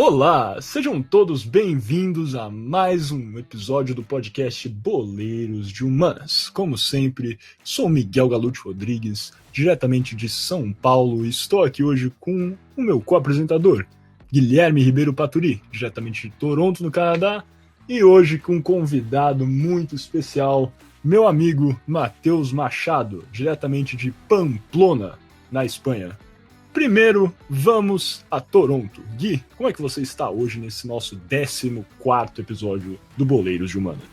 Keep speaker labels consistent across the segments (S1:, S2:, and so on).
S1: Olá, sejam todos bem-vindos a mais um episódio do podcast Boleiros de Humanas. Como sempre, sou Miguel Galute Rodrigues, diretamente de São Paulo, e estou aqui hoje com o meu co-apresentador, Guilherme Ribeiro Paturi, diretamente de Toronto, no Canadá, e hoje com um convidado muito especial, meu amigo Matheus Machado, diretamente de Pamplona, na Espanha. Primeiro, vamos a Toronto. Gui, como é que você está hoje nesse nosso 14º episódio do Boleiros de Humanas?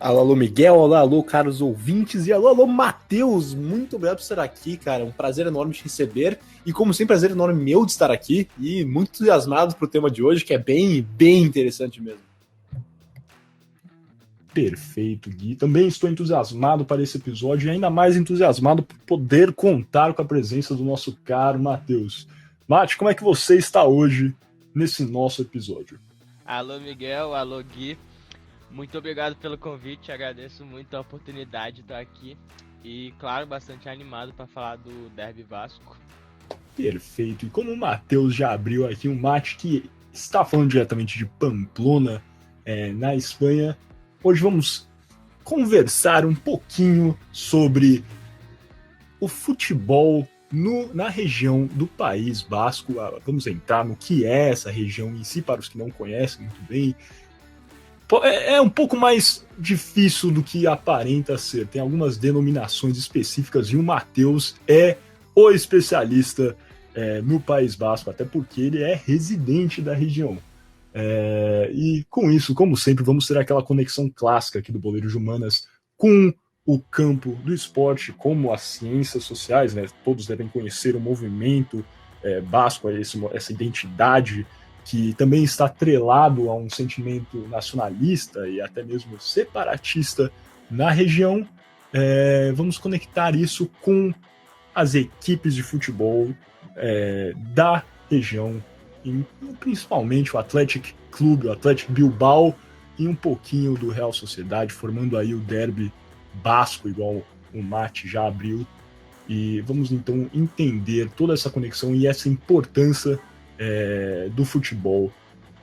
S2: Alô, Miguel, alô, caros ouvintes, e alô, Matheus, muito obrigado por estar aqui, cara, um prazer enorme te receber, e como sempre, prazer enorme meu de estar aqui, e muito entusiasmado pro tema de hoje, que é bem interessante mesmo.
S1: Perfeito, Gui. Também estou entusiasmado para esse episódio e ainda mais entusiasmado por poder contar com a presença do nosso caro Matheus. Mate, como é que você está hoje nesse nosso episódio?
S3: Alô, Miguel, alô, Gui. Muito obrigado pelo convite, agradeço muito a oportunidade de estar aqui e, claro, bastante animado para falar do Derby Vasco.
S1: Perfeito. E como o Matheus já abriu aqui, um Mate que está falando diretamente de Pamplona, na Espanha, hoje vamos conversar um pouquinho sobre o futebol na região do País Basco. Vamos entrar no que é essa região em si, para os que não conhecem muito bem. É um pouco mais difícil do que aparenta ser. Tem algumas denominações específicas e o Matheus é o especialista no País Basco, até porque ele é residente da região. E com isso, como sempre, vamos ter aquela conexão clássica aqui do Boleiros de Humanas com o campo do esporte, como as ciências sociais, né? Todos devem conhecer o movimento basco, essa identidade que também está atrelado a um sentimento nacionalista e até mesmo separatista na região. Vamos conectar isso com as equipes de futebol da região, principalmente o Athletic Clube, o Athletic Bilbao e um pouquinho do Real Sociedade, formando aí o derby basco, igual o Mate já abriu. E vamos então entender toda essa conexão e essa importância do futebol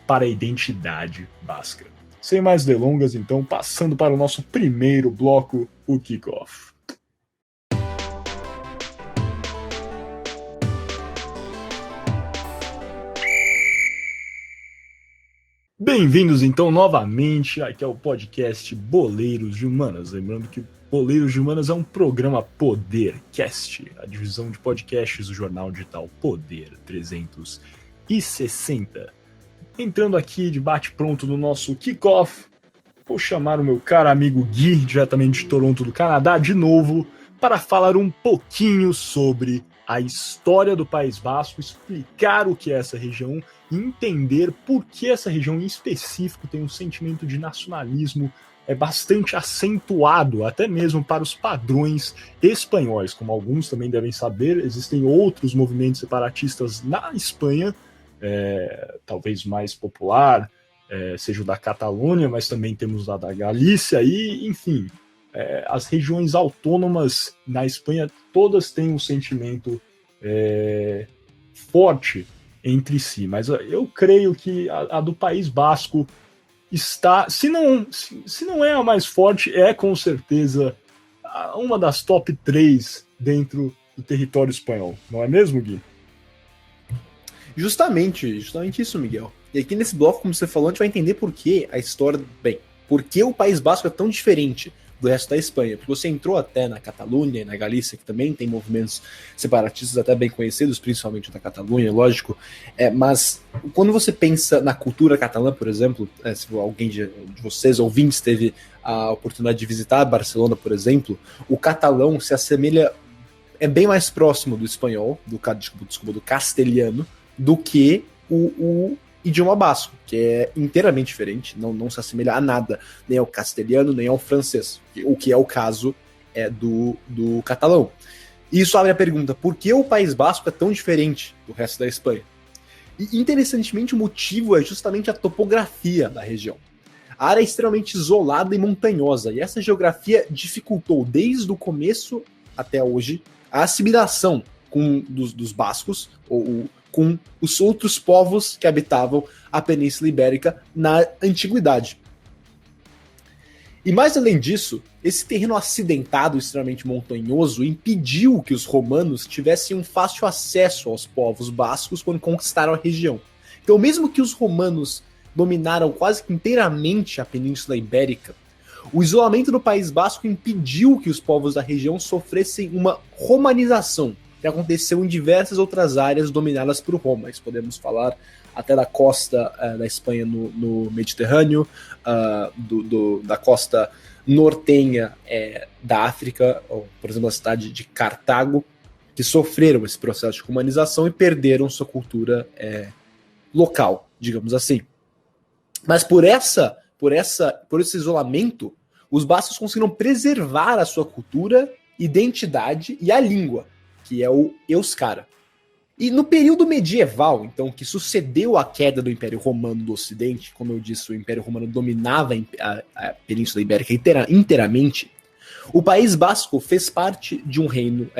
S1: para a identidade basca. Sem mais delongas, então, passando para o nosso primeiro bloco, o Kickoff. Bem-vindos, então, novamente aqui ao podcast Boleiros de Humanas. Lembrando que Boleiros de Humanas é um programa Podercast, a divisão de podcasts do jornal digital Poder 360. Entrando aqui de bate-pronto no nosso kickoff, vou chamar o meu caro amigo Gui, diretamente de Toronto, do Canadá, de novo, para falar um pouquinho sobre a história do País Basco, explicar o que é essa região e entender por que essa região em específico tem um sentimento de nacionalismo bastante acentuado, até mesmo para os padrões espanhóis. Como alguns também devem saber, existem outros movimentos separatistas na Espanha, talvez mais popular, seja o da Catalunha, mas também temos a da Galícia e, enfim, as regiões autônomas na Espanha todas têm um sentimento forte entre si, mas eu creio que a do País Basco está, se não é a mais forte, é com certeza uma das top 3 dentro do território espanhol, não é mesmo, Gui?
S2: Justamente isso, Miguel. E aqui nesse bloco, como você falou, a gente vai entender por que a história... por que o País Basco é tão diferente do resto da Espanha, porque você entrou até na Catalunha e na Galícia, que também tem movimentos separatistas até bem conhecidos, principalmente da Catalunha, lógico, mas quando você pensa na cultura catalã, por exemplo, se alguém de vocês, ouvintes, teve a oportunidade de visitar Barcelona, por exemplo, o catalão se assemelha, é bem mais próximo do espanhol, do castelhano, do que o idioma basco, que é inteiramente diferente, não se assemelha a nada, nem ao castelhano, nem ao francês, o que é o caso do catalão. E isso abre a pergunta, por que o País Basco é tão diferente do resto da Espanha? E, interessantemente, o motivo é justamente a topografia da região. A área é extremamente isolada e montanhosa, e essa geografia dificultou, desde o começo até hoje, a assimilação dos bascos, ou com os outros povos que habitavam a Península Ibérica na Antiguidade. E mais além disso, esse terreno acidentado, extremamente montanhoso, impediu que os romanos tivessem um fácil acesso aos povos bascos quando conquistaram a região. Então, mesmo que os romanos dominaram quase que inteiramente a Península Ibérica, o isolamento do País Basco impediu que os povos da região sofressem uma romanização, que aconteceu em diversas outras áreas dominadas por Roma. Isso podemos falar até da costa da Espanha no Mediterrâneo, da costa nortenha da África, ou, por exemplo, a cidade de Cartago, que sofreram esse processo de romanização e perderam sua cultura local, digamos assim. Mas por esse isolamento, os bascos conseguiram preservar a sua cultura, identidade e a língua, que é o Euskara. E no período medieval, então, que sucedeu a queda do Império Romano do Ocidente, como eu disse, o Império Romano dominava a Península Ibérica inteiramente, o País Basco fez parte de um reino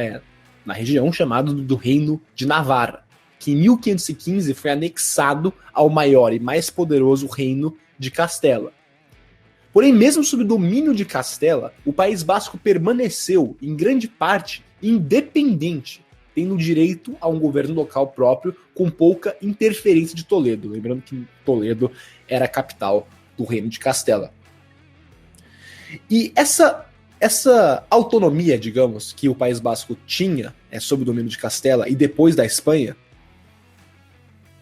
S2: na região chamado do Reino de Navarra, que em 1515 foi anexado ao maior e mais poderoso Reino de Castela. Porém, mesmo sob o domínio de Castela, o País Basco permaneceu, em grande parte, independente, tendo direito a um governo local próprio com pouca interferência de Toledo. Lembrando que Toledo era a capital do Reino de Castela. E essa autonomia, digamos, que o País Basco tinha sob o domínio de Castela e depois da Espanha,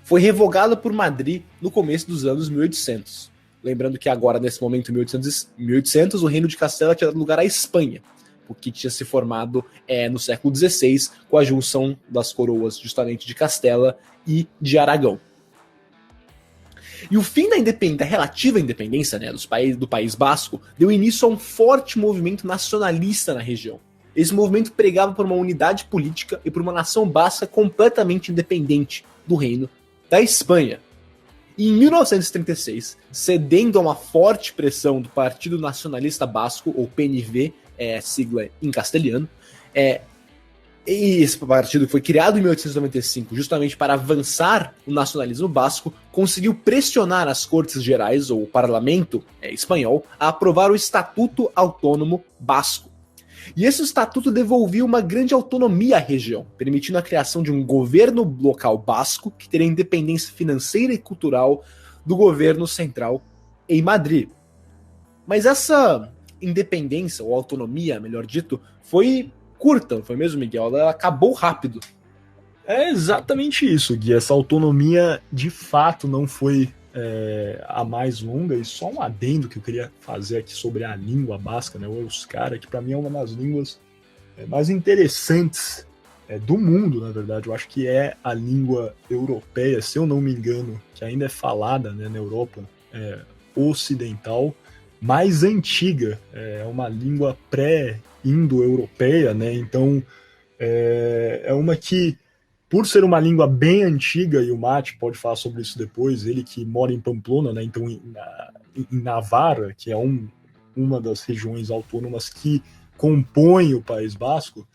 S2: foi revogada por Madrid no começo dos anos 1800. Lembrando que agora, nesse momento, em 1800, o Reino de Castela tinha dado lugar à Espanha, porque tinha se formado no século XVI, com a junção das coroas justamente de Castela e de Aragão. E o fim da relativa independência do País Basco deu início a um forte movimento nacionalista na região. Esse movimento pregava por uma unidade política e por uma nação basca completamente independente do Reino da Espanha. E em 1936, cedendo a uma forte pressão do Partido Nacionalista Basco, ou PNV, sigla em castelhano, e esse partido foi criado em 1895 justamente para avançar o nacionalismo basco, conseguiu pressionar as Cortes Gerais, ou o Parlamento espanhol, a aprovar o Estatuto Autônomo Basco. E esse estatuto devolvia uma grande autonomia à região, permitindo a criação de um governo local basco que teria independência financeira e cultural do governo central em Madrid. Mas essa independência, ou autonomia, melhor dito, foi curta, não foi mesmo, Miguel? Ela acabou rápido.
S1: É exatamente isso, Gui. Essa autonomia, de fato, não foi a mais longa. E só um adendo que eu queria fazer aqui sobre a língua basca, né, o Euskara, que para mim é uma das línguas mais interessantes do mundo, na verdade. Eu acho que é a língua europeia, se eu não me engano, que ainda é falada, né, na Europa ocidental, mais antiga. É uma língua pré-indo-europeia, né? Então é uma que, por ser uma língua bem antiga, e o Mate pode falar sobre isso depois, ele que mora em Pamplona, né, então em Navarra, que é uma das regiões autônomas que compõem o País Basco,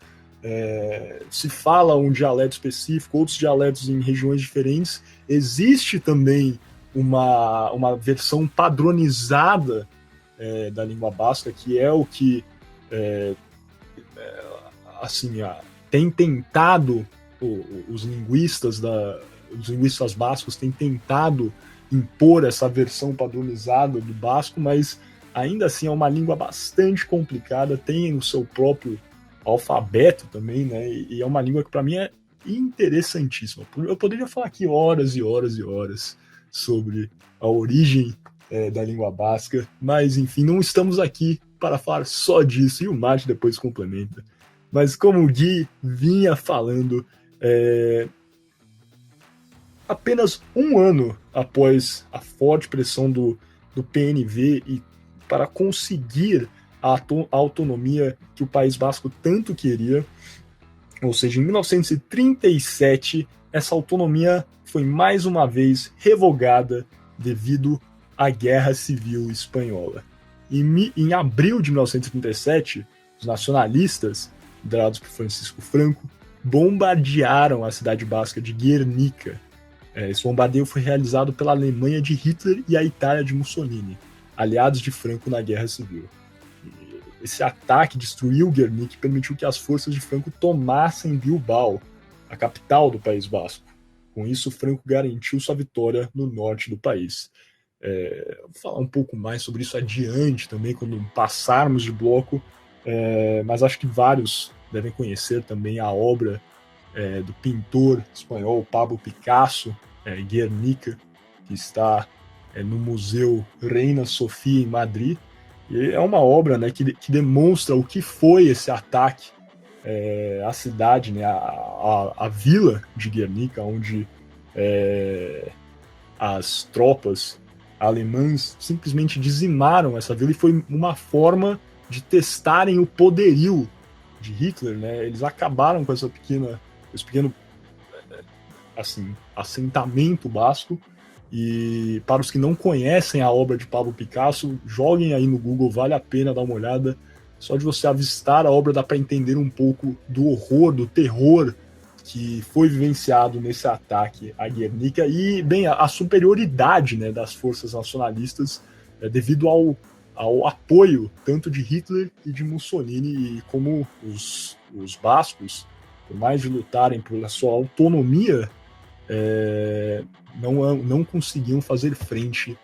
S1: se fala um dialeto específico, outros dialetos em regiões diferentes. Existe também uma versão padronizada da língua basca, que é o que tem tentado os linguistas bascos têm tentado impor essa versão padronizada do basco, mas ainda assim é uma língua bastante complicada, tem o seu próprio alfabeto também, né? E é uma língua que para mim é interessantíssima. Eu poderia falar aqui horas e horas e horas sobre a origem da língua basca, mas enfim, não estamos aqui para falar só disso, e o Mate depois complementa. Mas como o Gui vinha falando, apenas um ano após a forte pressão do PNV e para conseguir a autonomia que o País Basco tanto queria, ou seja, em 1937, essa autonomia foi mais uma vez revogada devido à Guerra Civil Espanhola. Em abril de 1937, os nacionalistas, liderados por Francisco Franco, bombardearam a cidade basca de Guernica. Esse bombardeio foi realizado pela Alemanha de Hitler e a Itália de Mussolini, aliados de Franco na Guerra Civil. Esse ataque destruiu Guernica e permitiu que as forças de Franco tomassem Bilbao, a capital do País Basco. Com isso, Franco garantiu sua vitória no norte do país. Vou falar um pouco mais sobre isso adiante também, quando passarmos de bloco, mas acho que vários devem conhecer também a obra do pintor espanhol Pablo Picasso, Guernica, que está no Museu Reina Sofia, em Madrid. E é uma obra, né, que demonstra o que foi esse ataque à cidade, né, à vila de Guernica, onde as tropas alemãs simplesmente dizimaram essa vila, e foi uma forma de testarem o poderio de Hitler, né? Eles acabaram com esse pequeno assim, assentamento basco. E para os que não conhecem a obra de Pablo Picasso, joguem aí no Google, vale a pena dar uma olhada. Só de você avistar a obra dá para entender um pouco do horror, do terror que foi vivenciado nesse ataque a Guernica e, bem, a superioridade, né, das forças nacionalistas devido ao apoio tanto de Hitler e de Mussolini, e como os bascos, por mais de lutarem pela sua autonomia, não conseguiam fazer frente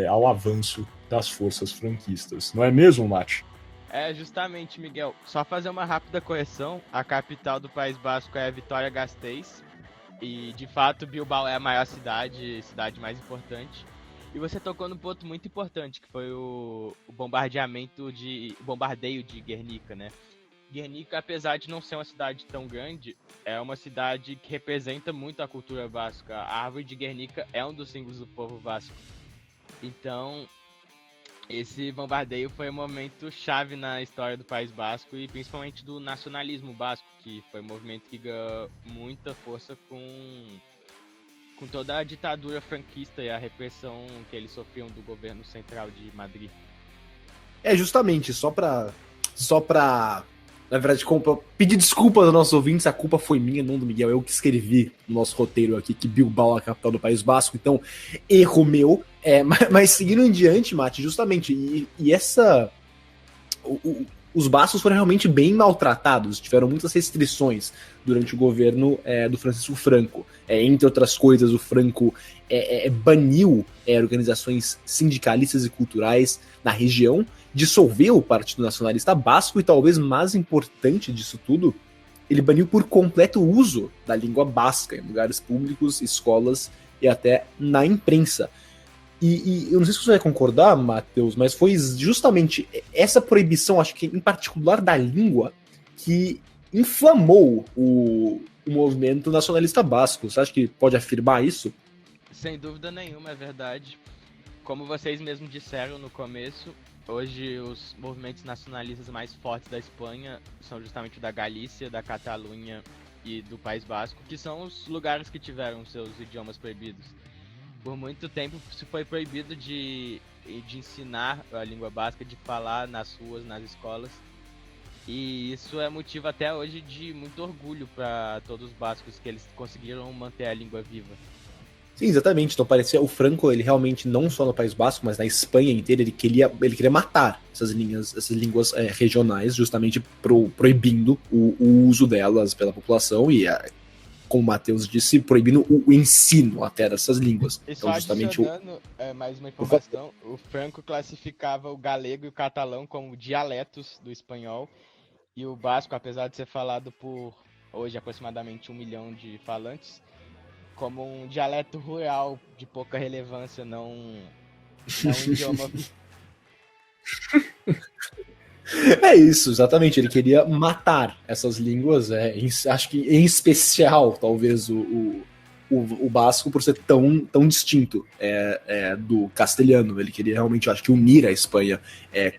S1: ao avanço das forças franquistas. Não é mesmo, Mate?
S3: Justamente, Miguel. Só fazer uma rápida correção. A capital do País Basco é Vitória-Gasteiz. E, de fato, Bilbao é a maior cidade mais importante. E você tocou num ponto muito importante, que foi o bombardeio de Guernica, né? Guernica, apesar de não ser uma cidade tão grande, é uma cidade que representa muito a cultura basca. A árvore de Guernica é um dos símbolos do povo basco. Então, esse bombardeio foi um momento chave na história do País Basco e principalmente do nacionalismo basco, que foi um movimento que ganhou muita força com toda a ditadura franquista e a repressão que eles sofriam do governo central de Madrid.
S2: Justamente, só pra na verdade, pedir desculpas aos nossos ouvintes, a culpa foi minha, não do Miguel, eu que escrevi no nosso roteiro aqui que Bilbao é a capital do País Basco, então, erro meu. Mas seguindo em diante, Mate, justamente, os bascos foram realmente bem maltratados, tiveram muitas restrições durante o governo do Francisco Franco. Entre outras coisas, o Franco baniu organizações sindicalistas e culturais na região, dissolveu o Partido Nacionalista Basco e, talvez mais importante disso tudo, ele baniu por completo o uso da língua basca em lugares públicos, escolas e até na imprensa. E eu não sei se você vai concordar, Matheus, mas foi justamente essa proibição, acho que em particular da língua, que inflamou o movimento nacionalista basco. Você acha que pode afirmar isso?
S3: Sem dúvida nenhuma, é verdade. Como vocês mesmos disseram no começo, hoje os movimentos nacionalistas mais fortes da Espanha são justamente o da Galícia, da Catalunha e do País Basco, que são os lugares que tiveram seus idiomas proibidos. Por muito tempo se foi proibido de ensinar a língua basca, de falar nas ruas, nas escolas. E isso é motivo até hoje de muito orgulho para todos os bascos, que eles conseguiram manter a língua viva.
S2: Sim, exatamente. Então parecia o Franco, ele realmente, não só no País Basco, mas na Espanha inteira, ele queria matar essas línguas regionais, justamente proibindo o uso delas pela população e, como o Matheus disse, proibindo o ensino até dessas línguas.
S3: E
S2: então,
S3: só
S2: justamente
S3: adicionando mais uma informação, o Franco classificava o galego e o catalão como dialetos do espanhol, e o basco, apesar de ser falado por, hoje, aproximadamente 1 milhão de falantes, como um dialeto rural de pouca relevância, não um idioma.
S2: É isso, exatamente. Ele queria matar essas línguas, acho que em especial, talvez, o basco, por ser tão distinto do castelhano. Ele queria realmente, acho que, unir a Espanha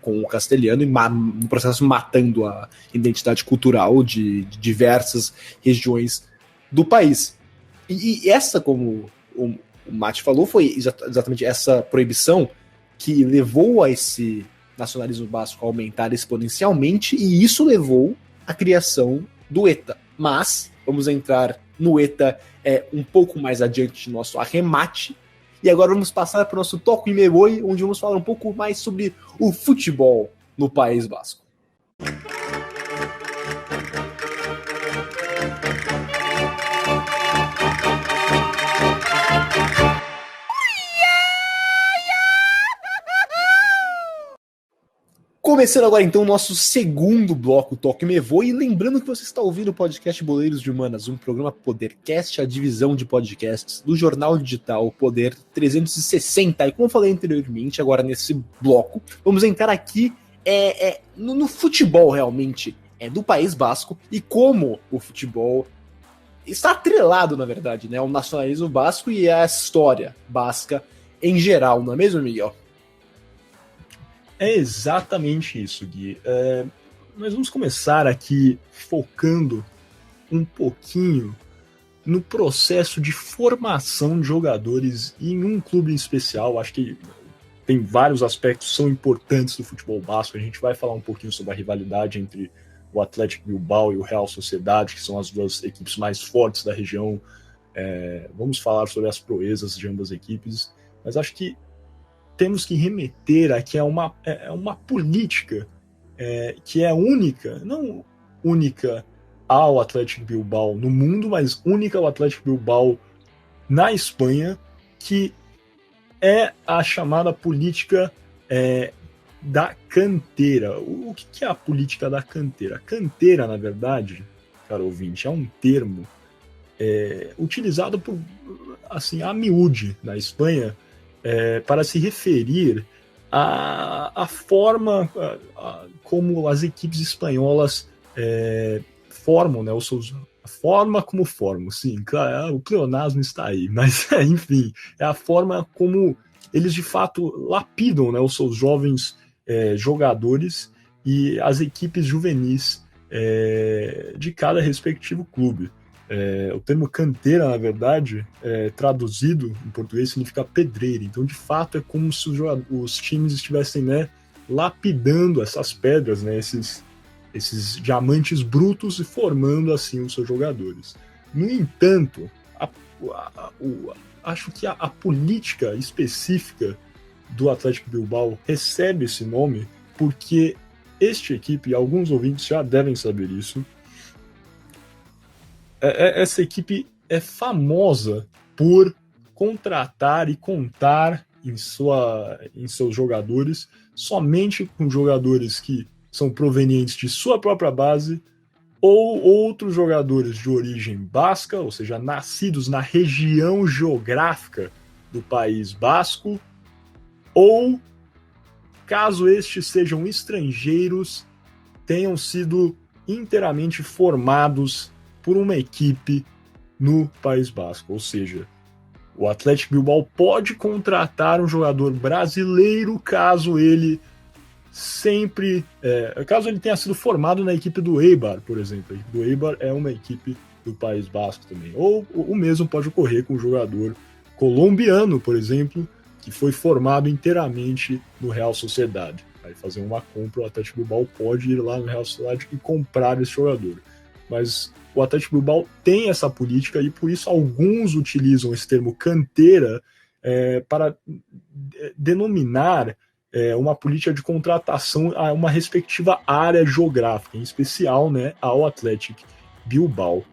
S2: com o castelhano e, no processo, matando a identidade cultural de diversas regiões do país. E essa, como o Mate falou, foi exatamente essa proibição que levou a esse nacionalismo basco a aumentar exponencialmente, e isso levou à criação do ETA. mas vamos entrar no ETA um pouco mais adiante de nosso arremate. E agora vamos passar para o nosso Toco e Me Voy, onde vamos falar um pouco mais sobre o futebol no País Basco. Começando agora então o nosso segundo bloco Toque Me Voe, e lembrando que você está ouvindo o podcast Boleiros de Humanas, um programa Podercast, a divisão de podcasts do jornal digital Poder 360. E como eu falei anteriormente, agora nesse bloco, vamos entrar aqui no futebol realmente do País Basco e como o futebol está atrelado, na verdade, né, ao nacionalismo basco e à história basca em geral, não é mesmo, Miguel?
S1: É exatamente isso, Gui. Nós vamos começar aqui focando um pouquinho no processo de formação de jogadores em um clube em especial. Acho que tem vários aspectos que são importantes do futebol basco. A gente vai falar um pouquinho sobre a rivalidade entre o Athletic Bilbao e o Real Sociedade, que são as duas equipes mais fortes da região. Vamos falar sobre as proezas de ambas as equipes, mas acho que temos que remeter aqui a uma política que é única, não única ao Athletic Bilbao no mundo, mas única ao Athletic Bilbao na Espanha, que é a chamada política da canteira. O que é a política da canteira? A canteira, na verdade, caro ouvinte, é um termo utilizado por, assim, a miúde na Espanha, para se referir à forma como as equipes espanholas formam, né, a forma como formam, sim, claro, o pleonasmo está aí, mas enfim, é a forma como eles de fato lapidam, né, os seus jovens jogadores e as equipes juvenis de cada respectivo clube. O termo canteira, na verdade, traduzido em português, significa pedreira. Então, de fato, é como se os times estivessem, né, lapidando essas pedras, né, esses diamantes brutos e formando, assim, os seus jogadores. No entanto, acho que a política específica do Athletic Bilbao recebe esse nome porque esta equipe, e alguns ouvintes já devem saber isso, essa equipe é famosa por contratar e contar em seus jogadores somente com jogadores que são provenientes de sua própria base ou outros jogadores de origem basca, ou seja, nascidos na região geográfica do País Basco, ou, caso estes sejam estrangeiros, tenham sido inteiramente formados por uma equipe no País Basco. Ou seja, o Athletic Bilbao pode contratar um jogador brasileiro caso ele tenha sido formado na equipe do Eibar, por exemplo. A equipe do Eibar é uma equipe do País Basco também. Ou o mesmo pode ocorrer com um jogador colombiano, por exemplo, que foi formado inteiramente no Real Sociedade. Aí fazer uma compra, o Athletic Bilbao pode ir lá no Real Sociedade e comprar esse jogador. Mas o Athletic Bilbao tem essa política e por isso alguns utilizam esse termo canteira para denominar uma política de contratação a uma respectiva área geográfica, em especial, né, ao Athletic Bilbao.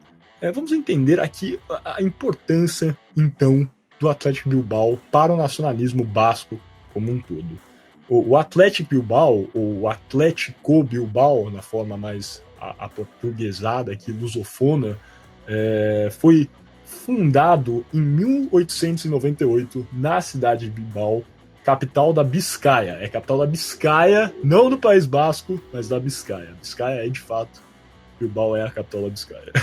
S1: Vamos entender aqui a importância, então, do Athletic Bilbao para o nacionalismo basco como um todo. O Athletic Bilbao, ou Atlético Bilbao, na forma mais aportuguesada, aqui, lusofona, foi fundado em 1898 na cidade de Bilbao, capital da Biscaia. É capital da Biscaia, não do País Basco, mas da Biscaia. Biscaia é, de fato, Bilbao é a capital da Biscaia.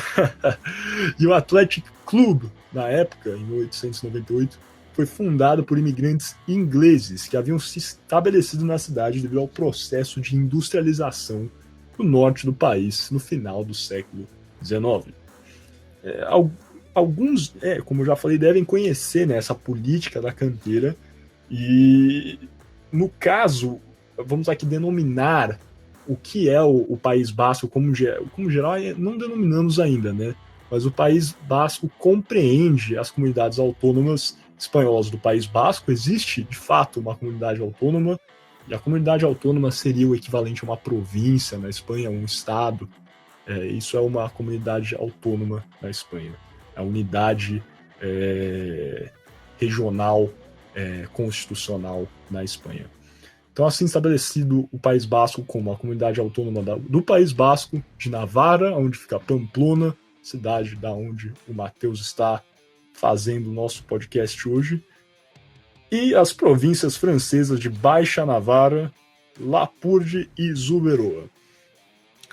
S1: E o Athletic Club, na época, em 1898, foi fundado por imigrantes ingleses que haviam se estabelecido na cidade devido ao processo de industrialização do norte do país no final do século XIX. Alguns, como eu já falei, devem conhecer, né, essa política da canteira e, no caso, vamos aqui denominar o que é o País Basco como geral, não denominamos ainda, né? Mas o País Basco compreende as comunidades autônomas espanholas do País Basco. Existe, de fato, uma comunidade autônoma, e a comunidade autônoma seria o equivalente a uma província na Espanha, um estado. Isso é uma comunidade autônoma na Espanha. A unidade regional constitucional na Espanha. Então, assim estabelecido o País Basco como a comunidade autônoma do País Basco, de Navarra, onde fica Pamplona, cidade da onde o Matheus está fazendo o nosso podcast hoje, e as províncias francesas de Baixa Navarra, Lapurde e Zuberoa.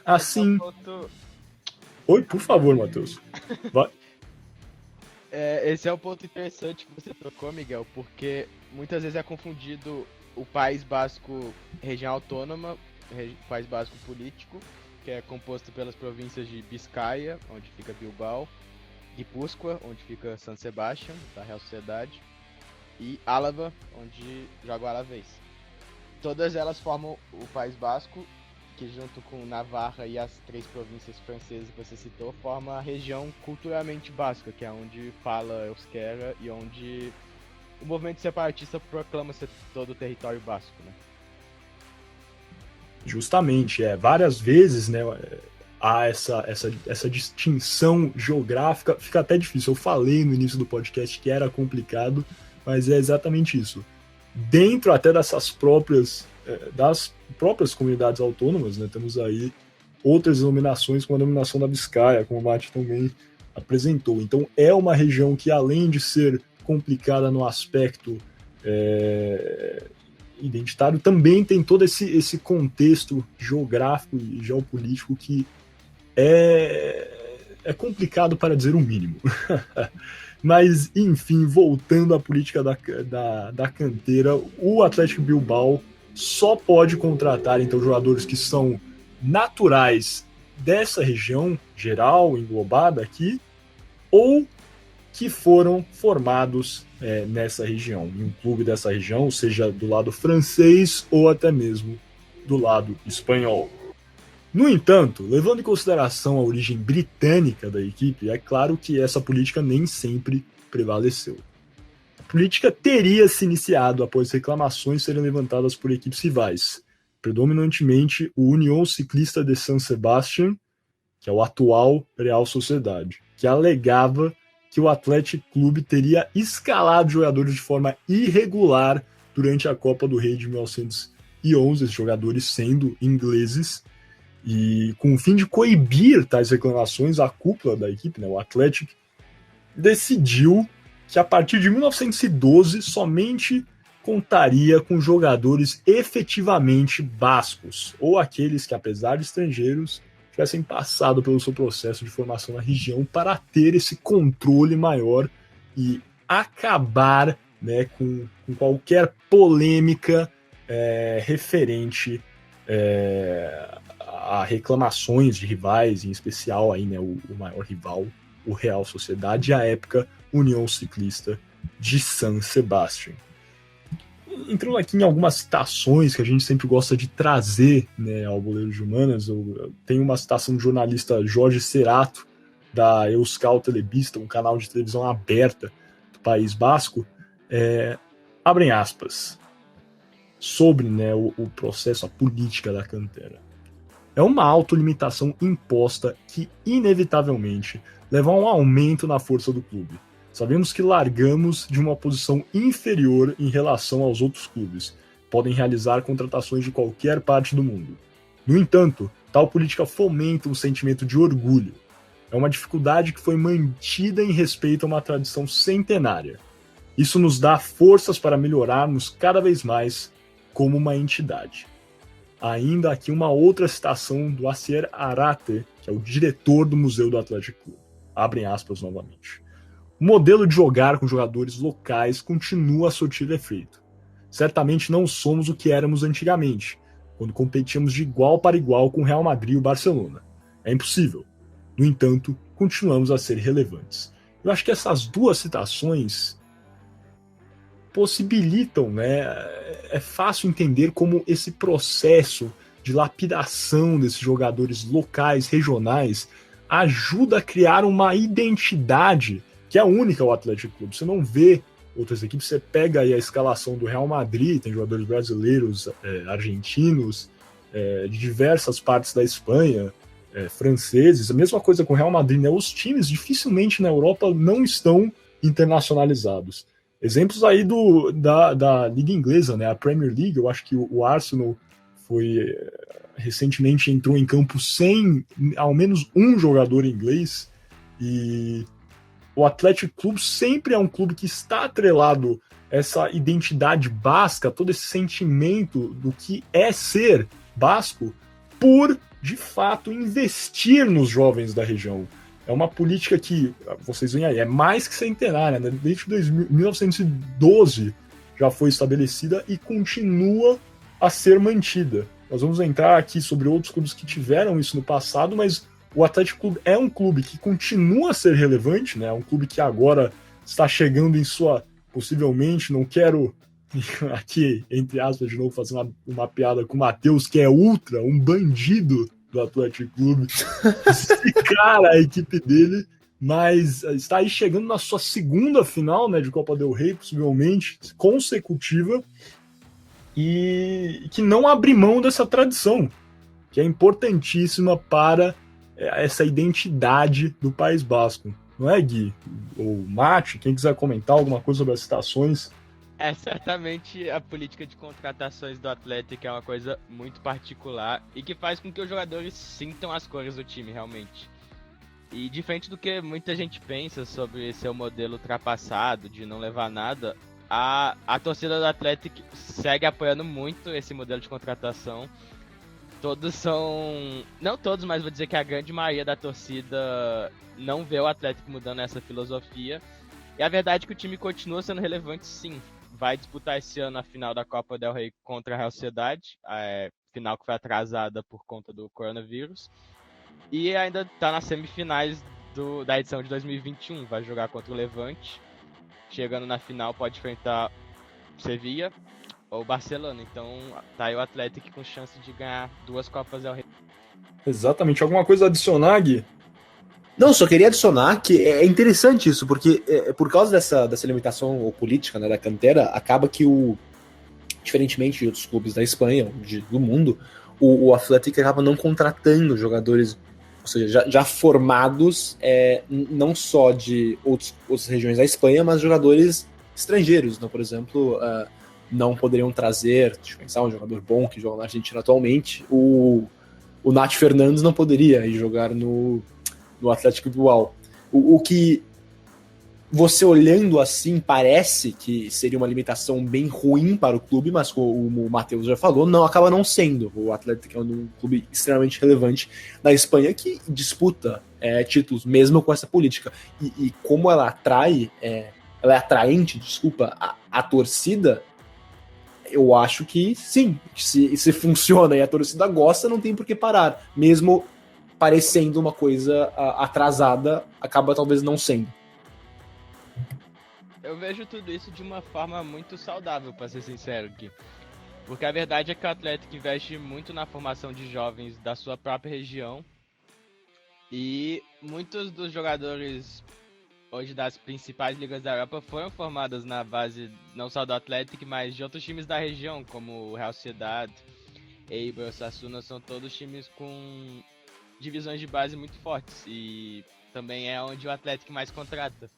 S1: Assim... Oi, por favor, Matheus. Vai.
S3: Esse é um ponto interessante que você tocou, Miguel, porque muitas vezes é confundido o País Basco região autônoma, País Basco político, que é composto pelas províncias de Biscaia, onde fica Bilbao, Guipúzcoa, onde fica San Sebastián, da Real Sociedade, e Álava, onde joga o Alavés. Todas elas formam o País Basco, que junto com Navarra e as 3 províncias francesas que você citou, forma a região culturalmente basca, que é onde fala euskera e onde o movimento separatista proclama ser todo o território basco, né?
S1: Justamente, várias vezes, né, há essa distinção geográfica, fica até difícil. Eu falei no início do podcast que era complicado, mas é exatamente isso. Dentro até das próprias comunidades autônomas, né, temos aí outras denominações, como a denominação da Biscaia, como o Mate também apresentou. Então é uma região que, além de ser complicada no aspecto identitário, também tem todo esse contexto geográfico e geopolítico que é complicado, para dizer o mínimo. Mas, enfim, voltando à política da canteira, o Athletic Bilbao só pode contratar, então, jogadores que são naturais dessa região geral, englobada aqui, ou que foram formados nessa região, em um clube dessa região, seja do lado francês ou até mesmo do lado espanhol. No entanto, levando em consideração a origem britânica da equipe, é claro que essa política nem sempre prevaleceu. A política teria se iniciado após reclamações serem levantadas por equipes rivais, predominantemente o União Ciclista de San Sebastián, que é o atual Real Sociedade, que alegava que o Athletic Clube teria escalado jogadores de forma irregular durante a Copa do Rei de 1911, esses jogadores sendo ingleses, e com o fim de coibir tais reclamações, a cúpula da equipe, né, o Athletic, decidiu que a partir de 1912 somente contaria com jogadores efetivamente bascos, ou aqueles que, apesar de estrangeiros, tivessem passado pelo seu processo de formação na região, para ter esse controle maior e acabar, né, com qualquer polêmica referente a reclamações de rivais, em especial aí, né, o maior rival, o Real Sociedade, e à época União Ciclista de San Sebastián. Entrando aqui em algumas citações que a gente sempre gosta de trazer, né, ao Boleiro de Humanas, eu tenho uma citação do jornalista Jorge Cerato, da Euskal Telebista, um canal de televisão aberta do País Basco, abrem aspas, sobre, né, o processo, a política da cantera. É uma autolimitação imposta que, inevitavelmente, leva a um aumento na força do clube. Sabemos que largamos de uma posição inferior em relação aos outros clubes. Podem realizar contratações de qualquer parte do mundo. No entanto, tal política fomenta um sentimento de orgulho. É uma dificuldade que foi mantida em respeito a uma tradição centenária. Isso nos dá forças para melhorarmos cada vez mais como uma entidade. Ainda aqui uma outra citação do Asier Arate, que é o diretor do Museu do Athletic Clube. Abrem aspas novamente. O modelo de jogar com jogadores locais continua a surtir efeito. Certamente não somos o que éramos antigamente, quando competíamos de igual para igual com o Real Madrid e o Barcelona. É impossível. No entanto, continuamos a ser relevantes. Eu acho que essas duas citações possibilitam, né? É fácil entender como esse processo lapidação desses jogadores locais, regionais, ajuda a criar uma identidade que é única ao Atlético Clube. Você não vê outras equipes, você pega aí a escalação do Real Madrid, tem jogadores brasileiros, argentinos, de diversas partes da Espanha, franceses, a mesma coisa com o Real Madrid, né? Os times dificilmente na Europa não estão internacionalizados. Exemplos aí da Liga Inglesa, né? A Premier League, eu acho que o Arsenal recentemente entrou em campo sem ao menos um jogador inglês, e o Atlético Clube sempre é um clube que está atrelado a essa identidade basca, todo esse sentimento do que é ser basco, por, de fato, investir nos jovens da região. É uma política que, vocês veem aí, é mais que centenária, né? Desde 1912 já foi estabelecida e continua a ser mantida. Nós vamos entrar aqui sobre outros clubes que tiveram isso no passado, mas o Atlético Clube é um clube que continua a ser relevante, né? É um clube que agora está chegando em sua, possivelmente, não quero aqui, entre aspas, de novo, fazer uma piada com o Matheus, que é ultra, um bandido do Atlético Clube. Esse cara, a equipe dele, mas está aí chegando na sua segunda final, né, de Copa del Rey, possivelmente, consecutiva, e que não abre mão dessa tradição, que é importantíssima para essa identidade do País Basco. Não é, Gui? Ou Mate, quem quiser comentar alguma coisa sobre as citações?
S3: Certamente a política de contratações do Atlético é uma coisa muito particular e que faz com que os jogadores sintam as cores do time, realmente. E diferente do que muita gente pensa sobre seu modelo ultrapassado, de não levar nada, a torcida do Atlético segue apoiando muito esse modelo de contratação. Todos são... Não todos, mas vou dizer que a grande maioria da torcida não vê o Atlético mudando essa filosofia. E a verdade é que o time continua sendo relevante, sim. Vai disputar esse ano a final da Copa del Rey contra a Real Sociedad, a final que foi atrasada por conta do coronavírus. E ainda está nas semifinais da edição de 2021, vai jogar contra o Levante. Chegando na final pode enfrentar Sevilla ou Barcelona. Então tá aí o Atlético com chance de ganhar 2 Copas del Rey.
S1: Exatamente. Alguma coisa a adicionar, Gui?
S2: Não, só queria adicionar que é interessante isso, porque por causa dessa limitação política, né, da cantera, acaba que diferentemente de outros clubes da Espanha, do mundo, o Atlético acaba não contratando jogadores, ou seja, já formados, não só de outras regiões da Espanha, mas jogadores estrangeiros. Então, por exemplo, não poderiam trazer, deixa eu pensar, um jogador bom que joga na Argentina atualmente, o Nath Fernandes não poderia ir jogar no Atlético Bilbao. O que você olhando assim parece que seria uma limitação bem ruim para o clube, mas como o Matheus já falou, não acaba não sendo. O Atlético é um clube extremamente relevante na Espanha que disputa títulos mesmo com essa política. E como ela ela é atraente, a torcida, eu acho que sim, se funciona e a torcida gosta, não tem por que parar, mesmo parecendo uma coisa atrasada, acaba talvez não sendo.
S3: Eu vejo tudo isso de uma forma muito saudável, para ser sincero aqui. Porque a verdade é que o Atlético investe muito na formação de jovens da sua própria região. E muitos dos jogadores hoje das principais ligas da Europa foram formados na base não só do Atlético, mas de outros times da região, como o Real Sociedad, Eibar, Osasuna, são todos times com divisões de base muito fortes, e também é onde o Atlético mais contrata.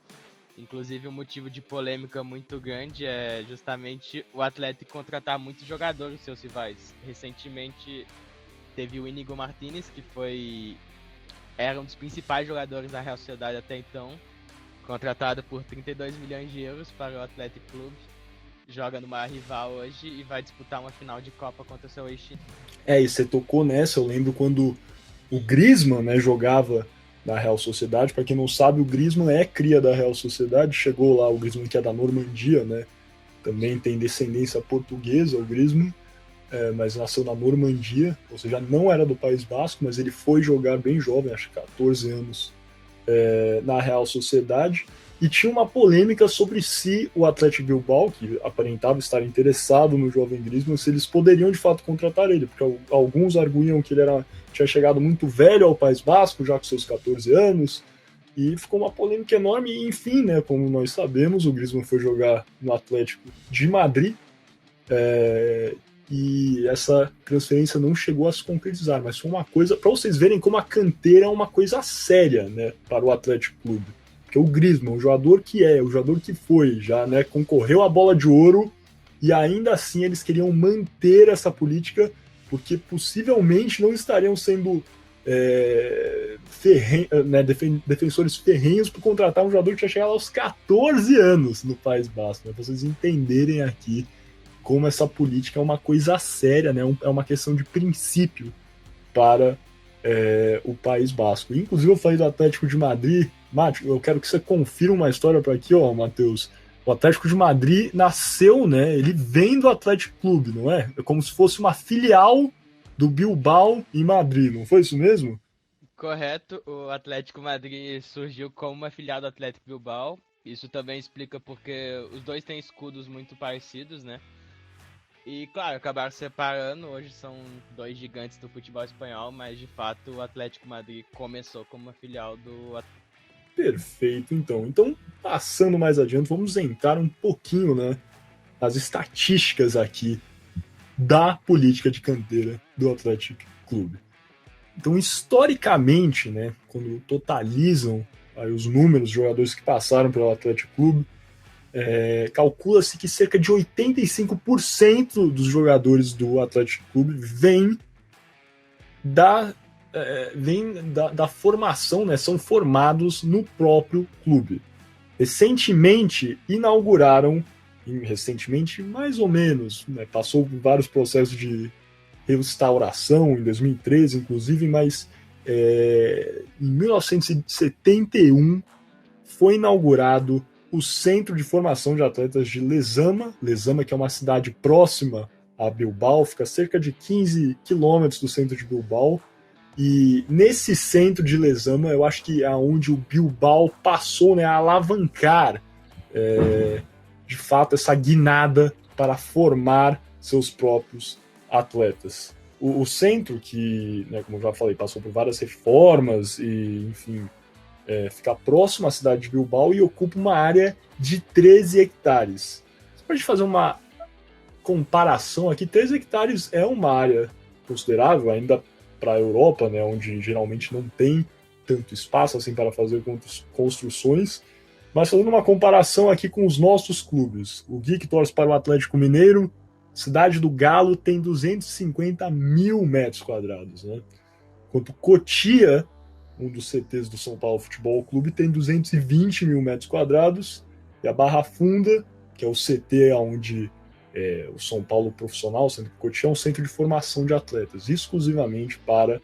S3: Inclusive, um motivo de polêmica muito grande é justamente o Atlético contratar muitos jogadores seus rivais. Recentemente teve o Íñigo Martínez, que era um dos principais jogadores da Real Sociedad até então, contratado por 32 milhões de euros para o Atlético Clube. Joga numa rival hoje e vai disputar uma final de Copa contra o seu ex-time.
S1: E você tocou nessa, eu lembro quando o Griezmann, né, jogava na Real Sociedad. Para quem não sabe, o Griezmann é cria da Real Sociedad, chegou lá, o Griezmann que é da Normandia, né, também tem descendência portuguesa, o Griezmann, mas nasceu na Normandia, ou seja, não era do País Basco, mas ele foi jogar bem jovem, acho que 14 anos, na Real Sociedad. e tinha uma polêmica sobre se o Athletic Bilbao, que aparentava estar interessado no jovem Griezmann, se eles poderiam de fato contratar ele, porque alguns arguíam que ele tinha chegado muito velho ao País Basco, já com seus 14 anos, e ficou uma polêmica enorme, e enfim, né, como nós sabemos, o Griezmann foi jogar no Atlético de Madrid, e essa transferência não chegou a se concretizar, mas foi uma coisa, para vocês verem como a canteira é uma coisa séria, né, para o Atlético Clube. Porque o Griezmann, o jogador que foi, já, né, concorreu à Bola de Ouro, e ainda assim eles queriam manter essa política, porque possivelmente não estariam sendo defensores ferrenhos por contratar um jogador que tinha chegado aos 14 anos no País Basco, né, para vocês entenderem aqui como essa política é uma coisa séria, né, é uma questão de princípio para o País Basco. Inclusive eu falei do Atlético de Madrid. Mate, eu quero que você confira uma história para aqui, ó, Matheus. O Atlético de Madrid nasceu, né? Ele vem do Atlético Clube, não é? É como se fosse uma filial do Bilbao em Madrid, não foi isso mesmo?
S3: Correto, o Atlético Madrid surgiu como uma filial do Atlético Bilbao. Isso também explica porque os dois têm escudos muito parecidos, né? E, claro, acabaram se separando, hoje são dois gigantes do futebol espanhol, mas, de fato, o Atlético Madrid começou como uma filial do Atlético.
S1: Perfeito, então. Então, passando mais adiante, vamos entrar um pouquinho, né, nas estatísticas aqui da política de canteira do Atlético Clube. Então, historicamente, né, quando totalizam aí os números de jogadores que passaram pelo Atlético Clube, calcula-se que cerca de 85% dos jogadores do Atlético Clube vêm da formação, né, são formados no próprio clube. Recentemente, mais ou menos, né, passou por vários processos de restauração, em 2013, inclusive, mas em 1971 foi inaugurado o Centro de Formação de Atletas de Lezama, que é uma cidade próxima a Bilbao, fica a cerca de 15 quilômetros do centro de Bilbao, e nesse centro de Lezama, eu acho que é onde o Bilbao passou, né, a alavancar, de fato, essa guinada para formar seus próprios atletas. O centro, que, né, como eu já falei, passou por várias reformas e, enfim, fica próximo à cidade de Bilbao e ocupa uma área de 13 hectares. Você pode fazer uma comparação aqui. 13 hectares é uma área considerável, ainda para a Europa, né, onde geralmente não tem tanto espaço assim para fazer construções, mas fazendo uma comparação aqui com os nossos clubes. O Gui, que torce para o Atlético Mineiro, Cidade do Galo tem 250 mil metros quadrados, né? Enquanto Cotia, um dos CTs do São Paulo Futebol Clube, tem 220 mil metros quadrados, e a Barra Funda, que é o CT onde o São Paulo Profissional, o Centro Cotia, é um centro de formação de atletas, exclusivamente para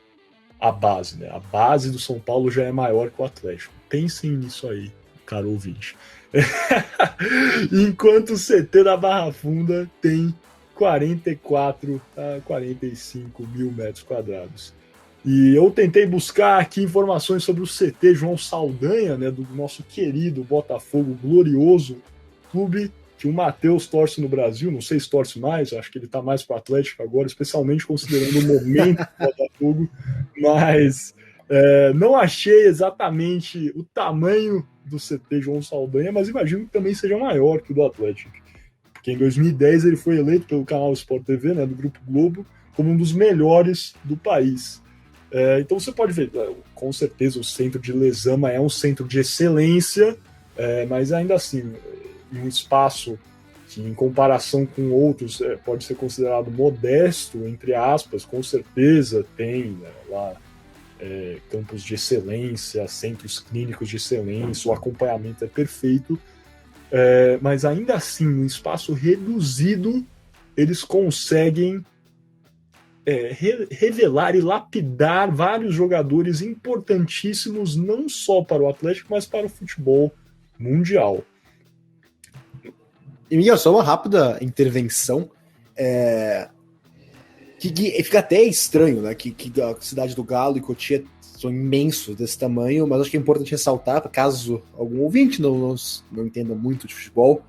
S1: a base, né? A base do São Paulo já é maior que o Atlético. Pensem nisso aí, caro ouvinte. Enquanto o CT da Barra Funda tem 44 a 45 mil metros quadrados. E eu tentei buscar aqui informações sobre o CT João Saldanha, né, do nosso querido Botafogo glorioso, clube que o Matheus torce no Brasil, não sei se torce mais, acho que ele está mais para o Atlético agora, especialmente considerando o momento do Botafogo, mas não achei exatamente o tamanho do CT João Saldanha, mas imagino que também seja maior que o do Atlético, porque em 2010 ele foi eleito pelo canal Sport TV, né, do Grupo Globo, como um dos melhores do país. Então você pode ver, com certeza o centro de Lezama é um centro de excelência, mas ainda assim, em um espaço que em comparação com outros pode ser considerado modesto, entre aspas, com certeza tem, né, lá campos de excelência, centros clínicos de excelência, o acompanhamento é perfeito, mas ainda assim, um espaço reduzido, eles conseguem revelar e lapidar vários jogadores importantíssimos, não só para o Atlético, mas para o futebol mundial.
S2: E, Miguel, só uma rápida intervenção. Que fica até estranho, né? Que a Cidade do Galo e Cotia são imensos desse tamanho, mas acho que é importante ressaltar, caso algum ouvinte não entenda muito de futebol,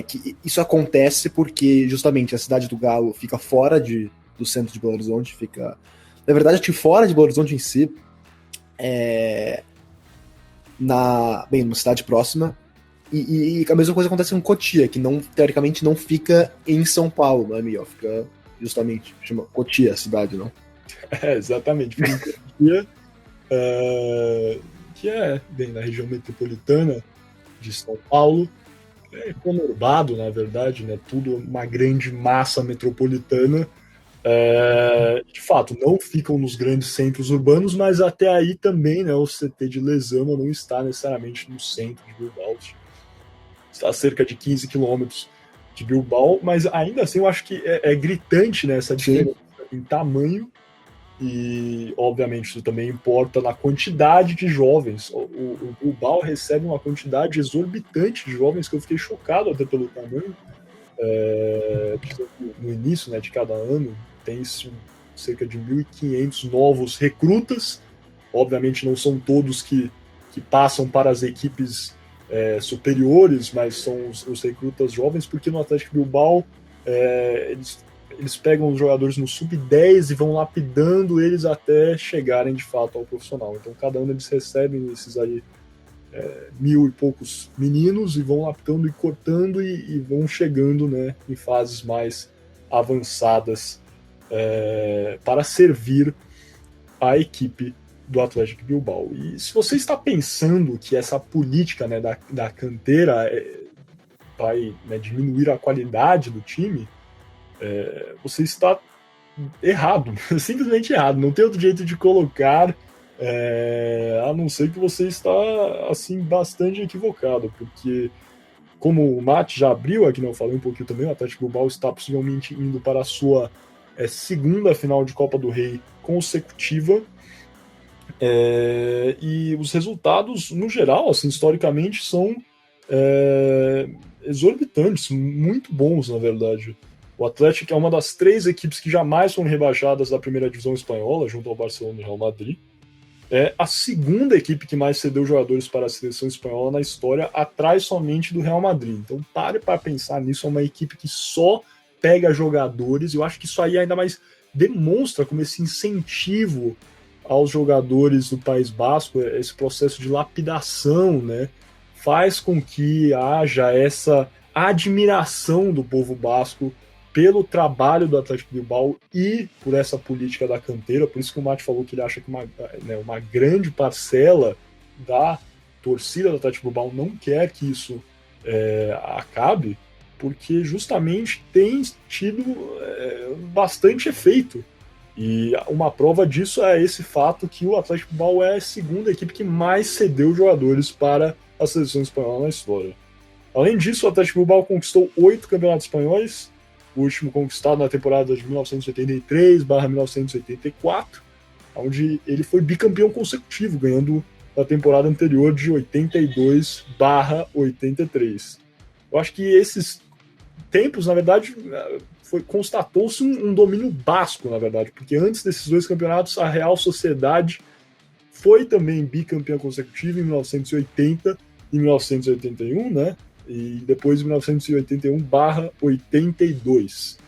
S2: que isso acontece porque justamente a cidade do Galo fica fora do centro de Belo Horizonte, fica, na verdade, acho que fora de Belo Horizonte em si, numa cidade próxima, e a mesma coisa acontece com Cotia, que teoricamente não fica em São Paulo, não é, Miguel? Fica justamente, chama Cotia a cidade, não?
S1: Exatamente, fica em Cotia, que é bem na região metropolitana de São Paulo, conurbado, na verdade, né? Tudo uma grande massa metropolitana. De fato, não ficam nos grandes centros urbanos, mas até aí também, né, o CT de Lezama não está necessariamente no centro de Bilbao. Está a cerca de 15 quilômetros de Bilbao, mas ainda assim eu acho que é gritante, né, essa diferença em tamanho, e obviamente isso também importa na quantidade de jovens. O Bilbao recebe uma quantidade exorbitante de jovens que eu fiquei chocado até pelo tamanho. No início, né, de cada ano tem cerca de 1.500 novos recrutas. Obviamente não são todos que passam para as equipes superiores, mas são os recrutas jovens, porque no Atlético Bilbao eles pegam os jogadores no sub-10 e vão lapidando eles até chegarem de fato ao profissional. Então cada ano eles recebem esses aí 1.000 e poucos meninos e vão lapidando e cortando e vão chegando, né, em fases mais avançadas para servir a equipe do Atlético Bilbao. E se você está pensando que essa política, né, da canteira vai, né, diminuir a qualidade do time, você está errado, simplesmente errado. Não tem outro jeito de colocar, a não ser que você está assim bastante equivocado, porque como o Mate já abriu aqui, não, eu falei um pouquinho também, o Atlético Bilbao está possivelmente indo para a sua segunda final de Copa do Rei consecutiva, e os resultados, no geral, assim, historicamente, são exorbitantes, muito bons, na verdade. O Atlético é uma das 3 equipes que jamais foram rebaixadas da primeira divisão espanhola, junto ao Barcelona e Real Madrid. É a segunda equipe que mais cedeu jogadores para a seleção espanhola na história, atrás somente do Real Madrid. Então pare para pensar nisso, é uma equipe que só pega jogadores, e eu acho que isso aí ainda mais demonstra como esse incentivo aos jogadores do País Basco, esse processo de lapidação, né, faz com que haja essa admiração do povo basco pelo trabalho do Atlético Bilbao e por essa política da canteira. Por isso que o Mate falou que ele acha que uma grande parcela da torcida do Atlético Bilbao não quer que isso acabe, porque justamente tem tido bastante efeito. E uma prova disso é esse fato que o Atlético Bilbao é a segunda equipe que mais cedeu jogadores para a seleção espanhola na história. Além disso, o Atlético Bilbao conquistou 8 campeonatos espanhóis, o último conquistado na temporada de 1983/1984, onde ele foi bicampeão consecutivo, ganhando na temporada anterior de 82/83. Eu acho que esses tempos, na verdade, constatou-se um domínio basco, na verdade, porque antes desses 2 campeonatos, a Real Sociedade foi também bicampeã consecutiva em 1980 e 1981, né? E depois em 1981/82.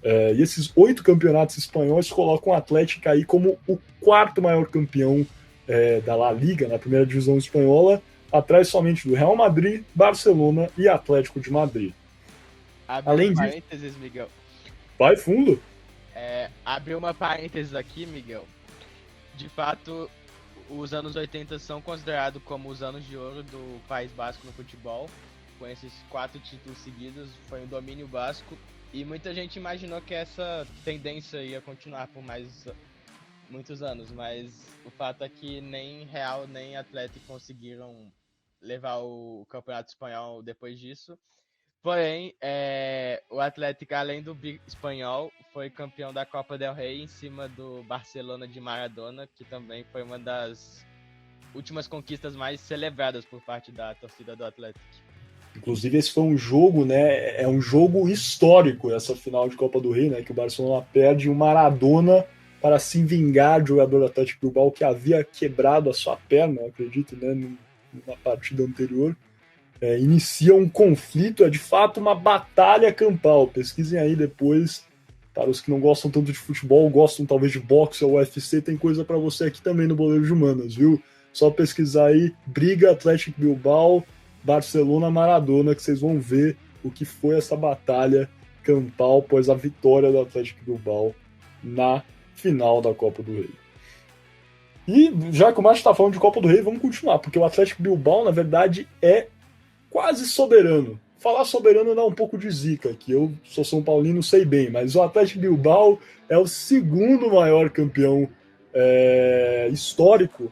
S1: E esses 8 campeonatos espanhóis colocam o Atlético aí como o 4º maior campeão da La Liga, na primeira divisão espanhola, atrás somente do Real Madrid, Barcelona e Atlético de Madrid.
S3: Além disso, Miguel.
S1: Vai fundo.
S3: Abriu uma parênteses aqui, Miguel. De fato, os anos 80 são considerados como os anos de ouro do País Basco no futebol. Com esses 4 títulos seguidos, foi um domínio basco. E muita gente imaginou que essa tendência ia continuar por mais muitos anos. Mas o fato é que nem Real nem Atlético conseguiram levar o Campeonato Espanhol depois disso. Porém, o Atlético, além do espanhol, foi campeão da Copa del Rey em cima do Barcelona de Maradona, que também foi uma das últimas conquistas mais celebradas por parte da torcida do Atlético.
S1: Inclusive, esse foi um jogo, né? É um jogo histórico, essa final de Copa do Rei, né? Que o Barcelona perde, o Maradona para se vingar do jogador do Atlético Bilbao que havia quebrado a sua perna, acredito, né, numa partida anterior. Inicia um conflito, é de fato uma batalha campal. Pesquisem aí depois, para os que não gostam tanto de futebol, gostam talvez de boxe ou UFC, tem coisa para você aqui também no Boleiro de Humanas, viu? Só pesquisar aí, briga Atlético Bilbao, Barcelona, Maradona, que vocês vão ver o que foi essa batalha campal após a vitória do Atlético Bilbao na final da Copa do Rei. E já que o Márcio está falando de Copa do Rei, vamos continuar, porque o Atlético Bilbao, na verdade, é quase soberano. Falar soberano dá um pouco de zica, que eu sou São Paulino, sei bem, mas o Atlético Bilbao é o segundo maior campeão histórico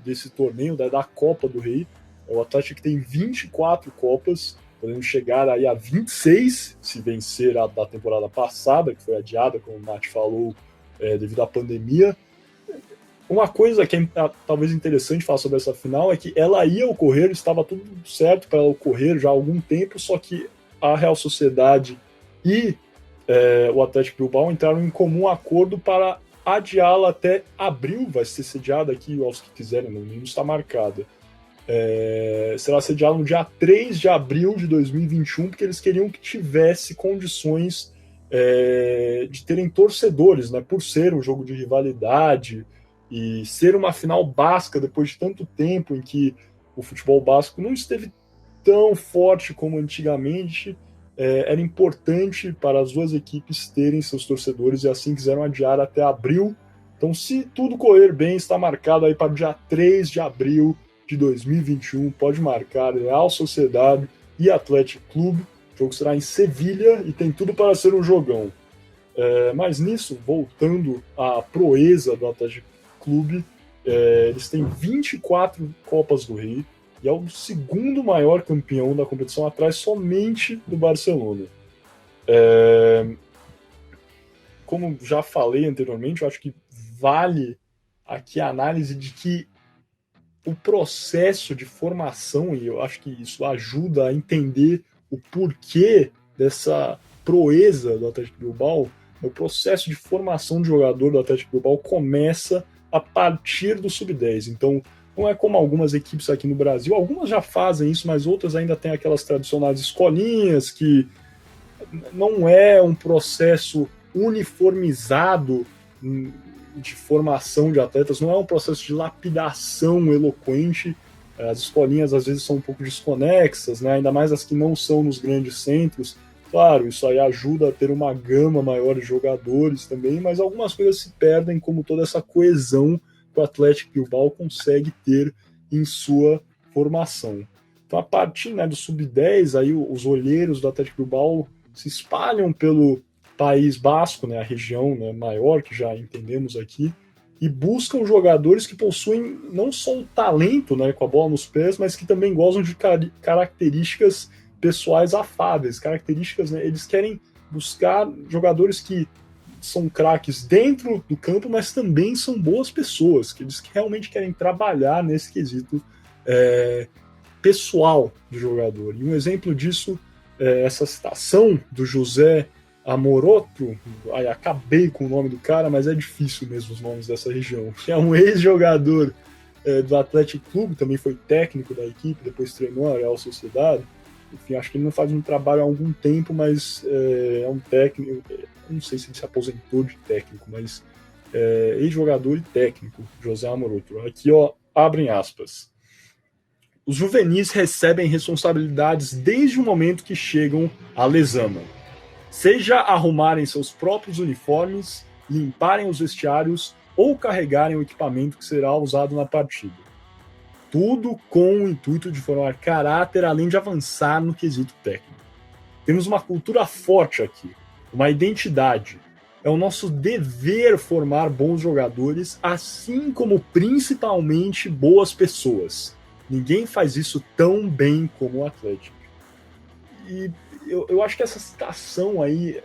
S1: desse torneio, da Copa do Rei. O Atlético tem 24 Copas, podendo chegar aí a 26, se vencer a da temporada passada, que foi adiada, como o Nath falou, devido à pandemia. Uma coisa que é talvez interessante falar sobre essa final é que ela ia ocorrer, estava tudo certo para ela ocorrer já há algum tempo, só que a Real Sociedade e o Atlético Bilbao entraram em comum acordo para adiá-la até abril, vai ser sediada aqui, aos que quiserem, não está marcada. Será sediada no dia 3 de abril de 2021, porque eles queriam que tivesse condições de terem torcedores, né, por ser um jogo de rivalidade, e ser uma final basca depois de tanto tempo em que o futebol basco não esteve tão forte como antigamente, era importante para as duas equipes terem seus torcedores e assim quiseram adiar até abril. Então, se tudo correr bem, está marcado aí para o dia 3 de abril de 2021, pode marcar Real Sociedade e Atlético Clube. O jogo será em Sevilha e tem tudo para ser um jogão. Mas nisso, voltando à proeza do Atlético Clube, eles têm 24 Copas do Rei e é o segundo maior campeão da competição, atrás somente do Barcelona. Como já falei anteriormente, eu acho que vale aqui a análise de que o processo de formação, e eu acho que isso ajuda a entender o porquê dessa proeza do Atlético Bilbao, o processo de formação de jogador do Atlético Bilbao começa a partir do sub-10. Então, não é como algumas equipes aqui no Brasil, algumas já fazem isso, mas outras ainda têm aquelas tradicionais escolinhas, que não é um processo uniformizado de formação de atletas, não é um processo de lapidação eloquente. As escolinhas às vezes são um pouco desconexas, né? Ainda mais as que não são nos grandes centros. Claro, isso aí ajuda a ter uma gama maior de jogadores também, mas algumas coisas se perdem, como toda essa coesão que o Atlético Bilbao consegue ter em sua formação. Então, a partir, né, do sub-10, aí os olheiros do Atlético Bilbao se espalham pelo País Basco, né, a região, né, maior, que já entendemos aqui, e buscam jogadores que possuem não só o talento, né, com a bola nos pés, mas que também gozam de características pessoais afáveis, características, né, eles querem buscar jogadores que são craques dentro do campo, mas também são boas pessoas, que eles realmente querem trabalhar nesse quesito pessoal do jogador. E um exemplo disso é essa citação do José Amoroto, aí acabei com o nome do cara, mas é difícil mesmo os nomes dessa região, que é um ex-jogador do Atlético Clube, também foi técnico da equipe, depois treinou a Real Sociedade. Enfim, acho que ele não faz um trabalho há algum tempo, mas é um técnico, não sei se ele se aposentou de técnico, mas ex-jogador e técnico, José Amoroto. Aqui, ó, abrem aspas. Os juvenis recebem responsabilidades desde o momento que chegam à Lezama. Seja arrumarem seus próprios uniformes, limparem os vestiários ou carregarem o equipamento que será usado na partida. Tudo com o intuito de formar caráter, além de avançar no quesito técnico. Temos uma cultura forte aqui, uma identidade. É o nosso dever formar bons jogadores, assim como principalmente boas pessoas. Ninguém faz isso tão bem como o Atlético. E eu acho que essa citação aí,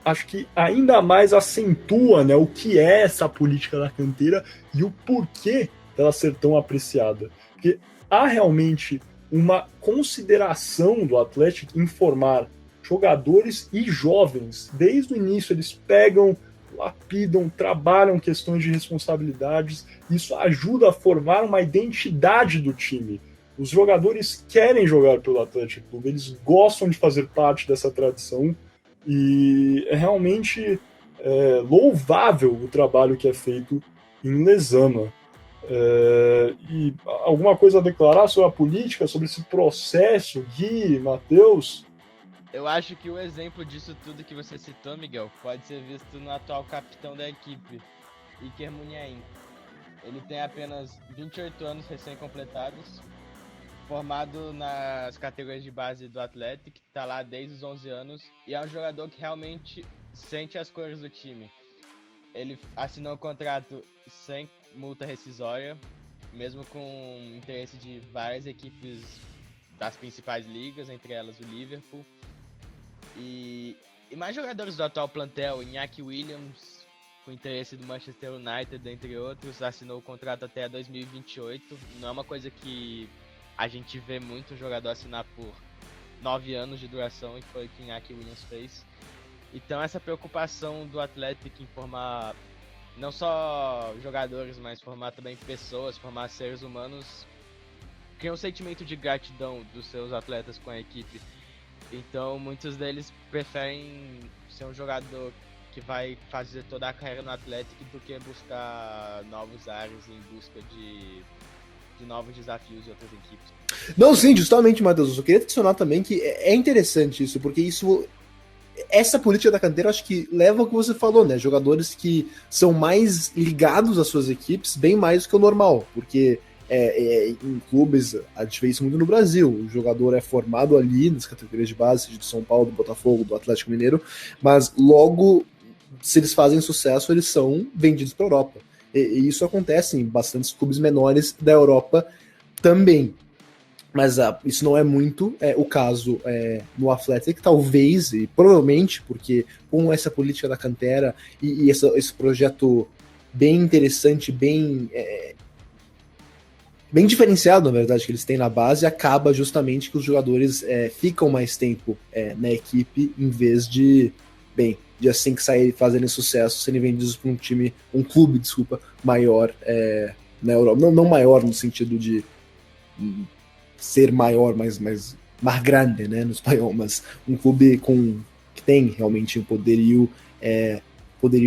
S1: acho que ainda mais acentua, né, o que é essa política da canteira e o porquê dela ser tão apreciada. Porque há realmente uma consideração do Atlético em formar jogadores e jovens. Desde o início eles pegam lapidam, trabalham questões de responsabilidades. Isso ajuda a formar uma identidade do time. Os jogadores querem jogar pelo Atlético Clube, eles gostam de fazer parte dessa tradição e é realmente louvável o trabalho que é feito em Lezama. E alguma coisa a declarar sobre a política, sobre esse processo, Gui, Matheus?
S3: Eu acho que o exemplo disso tudo que você citou, Miguel, pode ser visto no atual capitão da equipe, Iker Muniain. Ele tem apenas 28 anos recém-completados, formado nas categorias de base do Atlético, está lá desde os 11 anos, e é um jogador que realmente sente as cores do time. Ele assinou um contrato sem multa rescisória, mesmo com interesse de várias equipes das principais ligas, entre elas o Liverpool. E mais jogadores do atual plantel, Iñaki Williams, com interesse do Manchester United, entre outros, assinou o contrato até 2028. Não é uma coisa que a gente vê muito um jogador assinar por 9 anos de duração, e foi o que Iñaki Williams fez. Então essa preocupação do Atlético em formar não só jogadores, mas formar também pessoas, formar seres humanos, cria um sentimento de gratidão dos seus atletas com a equipe. Então muitos deles preferem ser um jogador que vai fazer toda a carreira no Atlético do que buscar novos ares em busca de novos desafios de outras equipes.
S2: Não, sim, justamente, Matheus. Eu só queria adicionar também que é interessante isso, porque essa política da canteira, acho que leva ao que você falou, né? Jogadores que são mais ligados às suas equipes, bem mais do que o normal, porque em clubes, a gente vê isso muito no Brasil, o jogador é formado ali nas categorias de base, de São Paulo, do Botafogo, do Atlético Mineiro, mas logo, se eles fazem sucesso, eles são vendidos para a Europa. E isso acontece em bastantes clubes menores da Europa também. Mas isso não é muito o caso no Athletic, talvez, e provavelmente, porque com essa política da cantera e esse projeto bem interessante, bem diferenciado, na verdade, que eles têm na base, acaba justamente que os jogadores ficam mais tempo na equipe, em vez de assim que saírem fazerem sucesso, serem vendidos para um clube maior na Europa. Não maior no sentido de ser maior, mas mais grande, né, no espanhol, mas um clube que tem realmente um poderio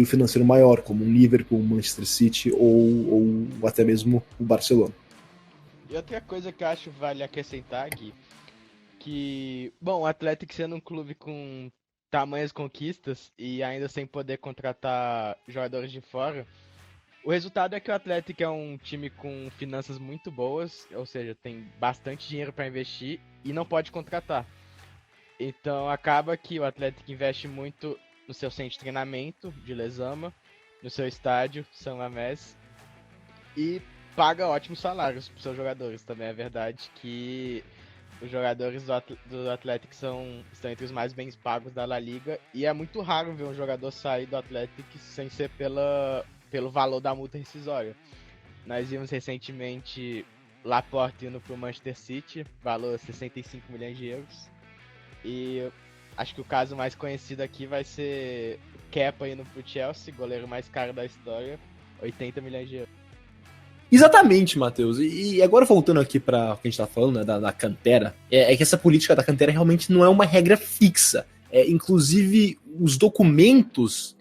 S2: financeiro maior, como um Liverpool, um Manchester City ou até mesmo o Barcelona.
S3: E outra coisa que eu acho vale acrescentar, Gui, que, bom, o Atlético sendo um clube com tamanhas conquistas e ainda sem poder contratar jogadores de fora, o resultado é que o Atlético é um time com finanças muito boas, ou seja, tem bastante dinheiro para investir e não pode contratar. Então acaba que o Atlético investe muito no seu centro de treinamento de Lezama, no seu estádio, São Mamés, e paga ótimos salários para os seus jogadores. Também é verdade que os jogadores do Atlético estão entre os mais bem pagos da La Liga, e é muito raro ver um jogador sair do Atlético sem ser pelo valor da multa rescisória. Nós vimos recentemente Laporte indo para o Manchester City, valor 65 milhões de euros. E acho que o caso mais conhecido aqui vai ser Kepa indo para o Chelsea, goleiro mais caro da história, 80 milhões de euros.
S2: Exatamente, Matheus. E agora voltando aqui para o que a gente está falando, né, da cantera, é que essa política da cantera realmente não é uma regra fixa. Inclusive, os documentos,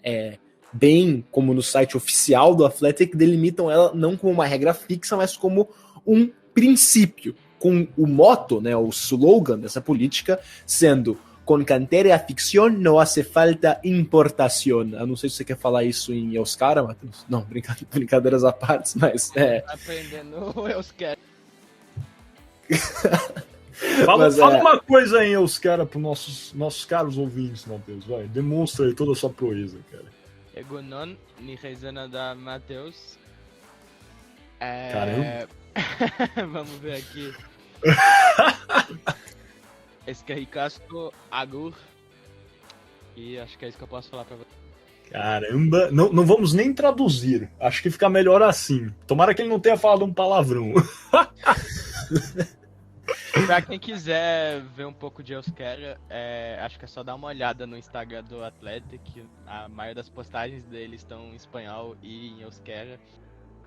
S2: bem como no site oficial do Athletic, delimitam ela não como uma regra fixa, mas como um princípio, com o motto, né, o slogan dessa política sendo "Con cantera e afición no hace falta importación". Eu não sei se você quer falar isso em euskara, Matheus. Não, brincadeiras à parte, mas
S3: Aprendendo euskara.
S1: Fala uma coisa em euskara para os nossos caros ouvintes, Matheus. Vai, demonstra aí toda a sua proeza, cara.
S3: Egunon, Nihezana da Matheus.
S1: Caramba.
S3: Vamos ver aqui. Escarricasco Agur. E acho que é isso que eu posso falar pra você.
S1: Caramba, não vamos nem traduzir. Acho que fica melhor assim. Tomara que ele não tenha falado um palavrão.
S3: Pra quem quiser ver um pouco de Euskera, acho que é só dar uma olhada no Instagram do Athletic. A maioria das postagens dele estão em espanhol e em Euskera.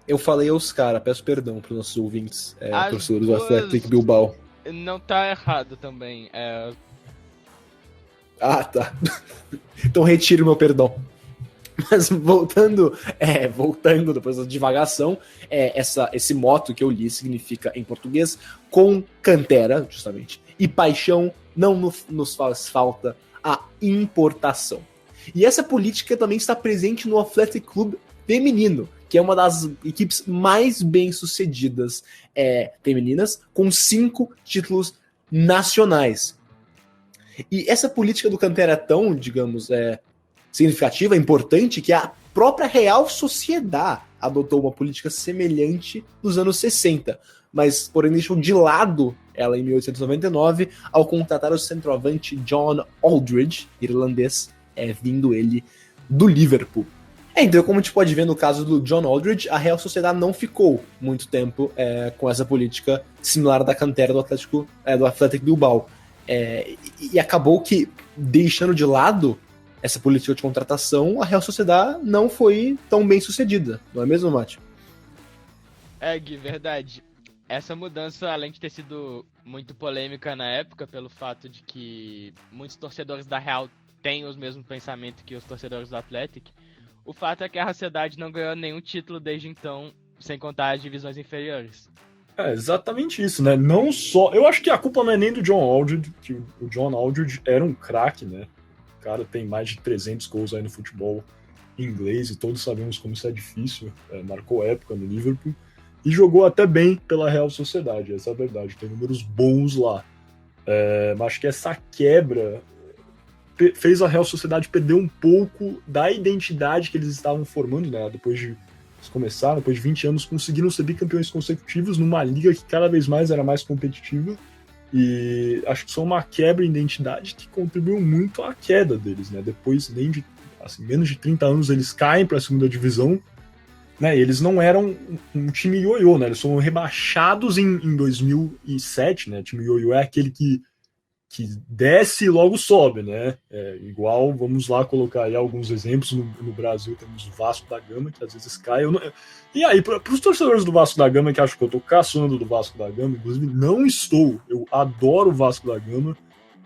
S2: Eu falei aos caras, peço perdão para os nossos ouvintes,
S3: As
S2: torcedores do
S3: duas-
S2: Athletic Bilbao.
S3: Não tá errado também.
S2: Ah, tá. Então retiro meu perdão. Mas voltando depois da divagação, esse moto que eu li significa em português com cantera, justamente, e paixão não nos faz falta a importação. E essa política também está presente no Athletic Club feminino, que é uma das equipes mais bem-sucedidas femininas, com 5 títulos nacionais. E essa política do cantera é tão, digamos, significativa, importante, que a própria Real Sociedade adotou uma política semelhante nos anos 60, mas, porém, deixou de lado ela em 1899 ao contratar o centroavante John Aldridge, irlandês, vindo ele do Liverpool. Então, como a gente pode ver no caso do John Aldridge, a Real Sociedade não ficou muito tempo com essa política similar da cantera do Athletic Bilbao. E acabou que, deixando de lado essa política de contratação, a Real Sociedade não foi tão bem sucedida, não é mesmo, Mate?
S3: Gui, verdade. Essa mudança, além de ter sido muito polêmica na época, pelo fato de que muitos torcedores da Real têm os mesmos pensamentos que os torcedores do Athletic, o fato é que a Sociedade não ganhou nenhum título desde então, sem contar as divisões inferiores.
S1: Exatamente isso, né? Não só... Eu acho que a culpa não é nem do John Aldridge, que o John Aldridge era um craque, né? O cara tem mais de 300 gols aí no futebol inglês e todos sabemos como isso é difícil. Marcou época no Liverpool e jogou até bem pela Real Sociedade, essa é a verdade. Tem números bons lá. Mas acho que essa quebra fez a Real Sociedade perder um pouco da identidade que eles estavam formando, né? Depois de começaram, depois de 20 anos, conseguiram ser bicampeões consecutivos numa liga que cada vez mais era mais competitiva. E acho que só uma quebra de identidade que contribuiu muito à queda deles, né? Depois, menos de 30 anos, eles caem para a segunda divisão, né? E eles não eram um time ioiô, né? Eles foram rebaixados em 2007, né? O time ioiô é aquele que desce e logo sobe, né? Igual, vamos lá colocar aí alguns exemplos. No Brasil temos o Vasco da Gama, que às vezes cai. E aí, para os torcedores do Vasco da Gama, que acham que eu tô caçando do Vasco da Gama, inclusive não estou. Eu adoro o Vasco da Gama,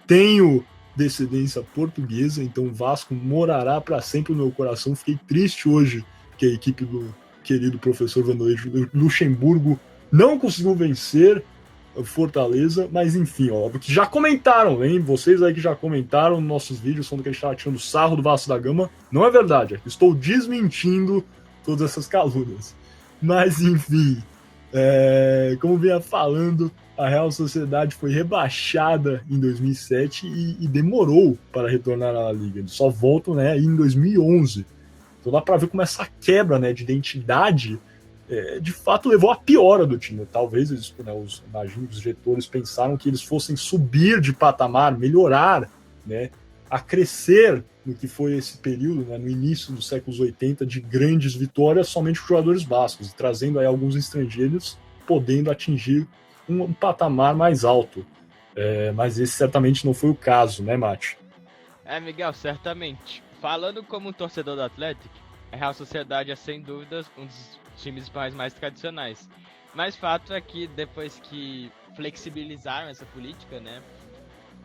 S1: tenho descendência portuguesa, então o Vasco morará para sempre no meu coração. Fiquei triste hoje que a equipe do querido professor Vanderlei Luxemburgo não conseguiu vencer Fortaleza, mas enfim, óbvio que já comentaram, hein? Vocês aí que já comentaram nos nossos vídeos falando que a gente estava tirando sarro do Vasco da Gama, não é verdade, estou desmentindo todas essas calúnias. Mas enfim, como vinha falando, a Real Sociedade foi rebaixada em 2007 e demorou para retornar à Liga. Eles só voltam, né, em 2011. Então dá para ver como essa quebra, né, de identidade de fato levou à piora do time. Talvez eles, os diretores pensaram que eles fossem subir de patamar, melhorar, né, a crescer no que foi esse período, né, no início dos séculos 80, de grandes vitórias somente com jogadores bascos, trazendo aí alguns estrangeiros, podendo atingir um patamar mais alto. Mas esse certamente não foi o caso, né, Mate?
S3: Miguel, certamente. Falando como um torcedor do Athletic, a Real Sociedade é sem dúvidas um dos times espanhóis mais tradicionais. Mas fato é que depois que flexibilizaram essa política, né,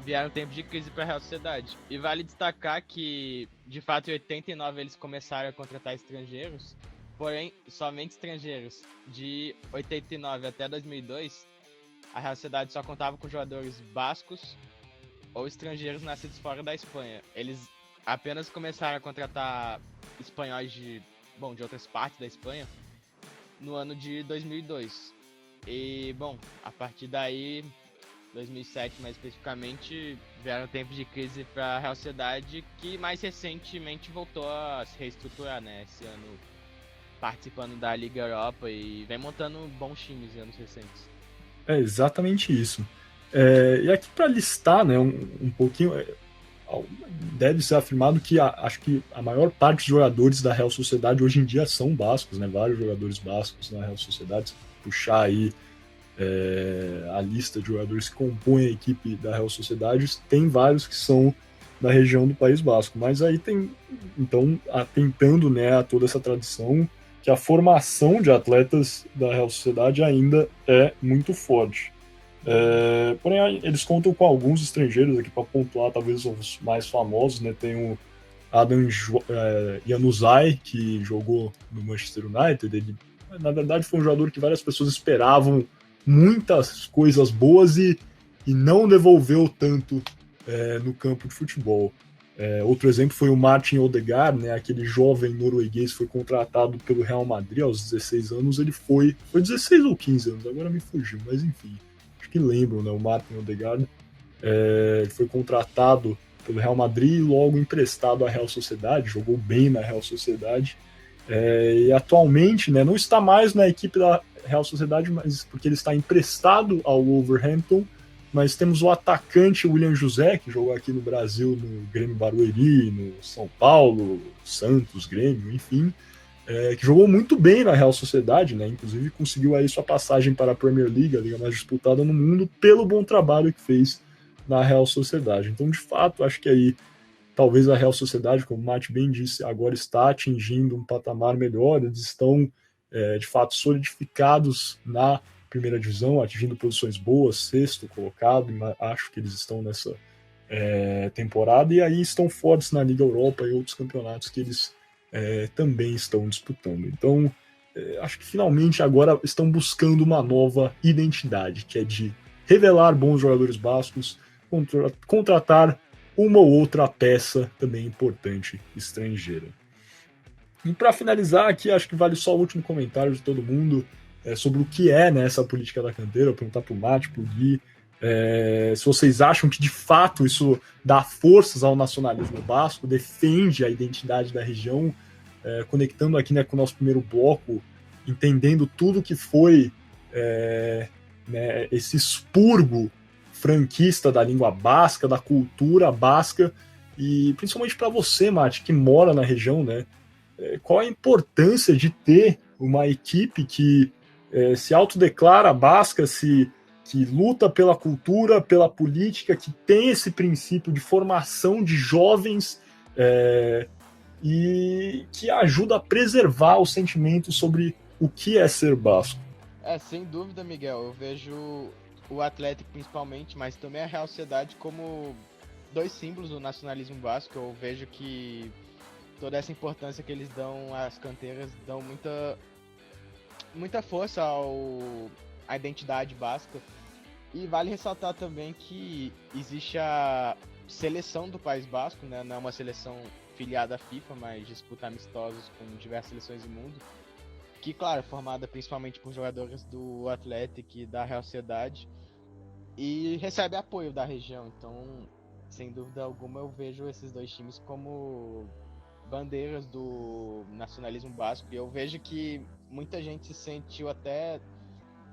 S3: vieram tempos de crise para a Real Sociedade. E vale destacar que, de fato, em 89 eles começaram a contratar estrangeiros, porém, somente estrangeiros. De 89 até 2002, a Real Sociedade só contava com jogadores bascos ou estrangeiros nascidos fora da Espanha. Eles apenas começaram a contratar espanhóis de outras partes da Espanha no ano de 2002. E, a partir daí, 2007 mais especificamente, vieram tempos de crise para a Real Sociedade, que mais recentemente voltou a se reestruturar, né? Esse ano participando da Liga Europa e vem montando bons times em anos recentes.
S1: É exatamente isso. E aqui para listar, né, um pouquinho, deve ser afirmado que acho que a maior parte dos jogadores da Real Sociedade hoje em dia são bascos, né? Vários jogadores bascos na Real Sociedade. Se puxar aí a lista de jogadores que compõem a equipe da Real Sociedade, tem vários que são da região do País Basco, mas aí tem, então, atentando, né, a toda essa tradição, que a formação de atletas da Real Sociedade ainda é muito forte. Porém, eles contam com alguns estrangeiros aqui para pontuar, talvez os mais famosos, né? Tem o Adam Januzaj, que jogou no Manchester United. Ele, na verdade, foi um jogador que várias pessoas esperavam muitas coisas boas e não devolveu tanto no campo de futebol. Outro exemplo foi o Martin Odegaard, né, aquele jovem norueguês que foi contratado pelo Real Madrid aos 16 anos. Ele foi 16 ou 15 anos, agora me fugiu, mas enfim, acho que lembram, né, o Martin Odegaard. Ele foi contratado pelo Real Madrid e logo emprestado à Real Sociedade, jogou bem na Real Sociedade, e atualmente, né, não está mais na equipe da Real Sociedade, mas porque ele está emprestado ao Wolverhampton. Mas temos o atacante William José, que jogou aqui no Brasil, no Grêmio Barueri, no São Paulo, Santos, Grêmio, enfim, que jogou muito bem na Real Sociedade, né? Inclusive conseguiu aí sua passagem para a Premier League, a liga mais disputada no mundo, pelo bom trabalho que fez na Real Sociedade. Então, de fato, acho que aí talvez a Real Sociedade, como o Mate bem disse, agora está atingindo um patamar melhor. Eles estão, de fato, solidificados na primeira divisão, atingindo posições boas, sexto colocado, acho que eles estão nessa temporada, e aí estão fortes na Liga Europa e outros campeonatos que eles também estão disputando. Então, acho que finalmente agora estão buscando uma nova identidade, que é de revelar bons jogadores bascos, contratar uma ou outra peça também importante estrangeira. E para finalizar aqui, acho que vale só o último comentário de todo mundo, sobre o que é, né, essa política da canteira. Eu perguntar para o Mate, para o Gui, se vocês acham que de fato isso dá forças ao nacionalismo basco, defende a identidade da região, conectando aqui, né, com o nosso primeiro bloco, entendendo tudo que foi né, esse expurgo franquista da língua basca, da cultura basca, e principalmente para você, Mate, que mora na região, né, qual a importância de ter uma equipe que se autodeclara basca, que luta pela cultura, pela política, que tem esse princípio de formação de jovens e que ajuda a preservar o sentimento sobre o que é ser basco.
S3: Sem dúvida, Miguel. Eu vejo o Atlético principalmente, mas também a Real Sociedade como dois símbolos do nacionalismo basco. Eu vejo que toda essa importância que eles dão às canteiras dão muita força à identidade basca. E vale ressaltar também que existe a seleção do País Basco, né? Não é uma seleção filiada à FIFA, mas disputa amistosos com diversas seleções do mundo, que, claro, é formada principalmente por jogadores do Atlético e da Real Sociedade, e recebe apoio da região. Então, sem dúvida alguma, eu vejo esses dois times como bandeiras do nacionalismo basco, e eu vejo que muita gente se sentiu até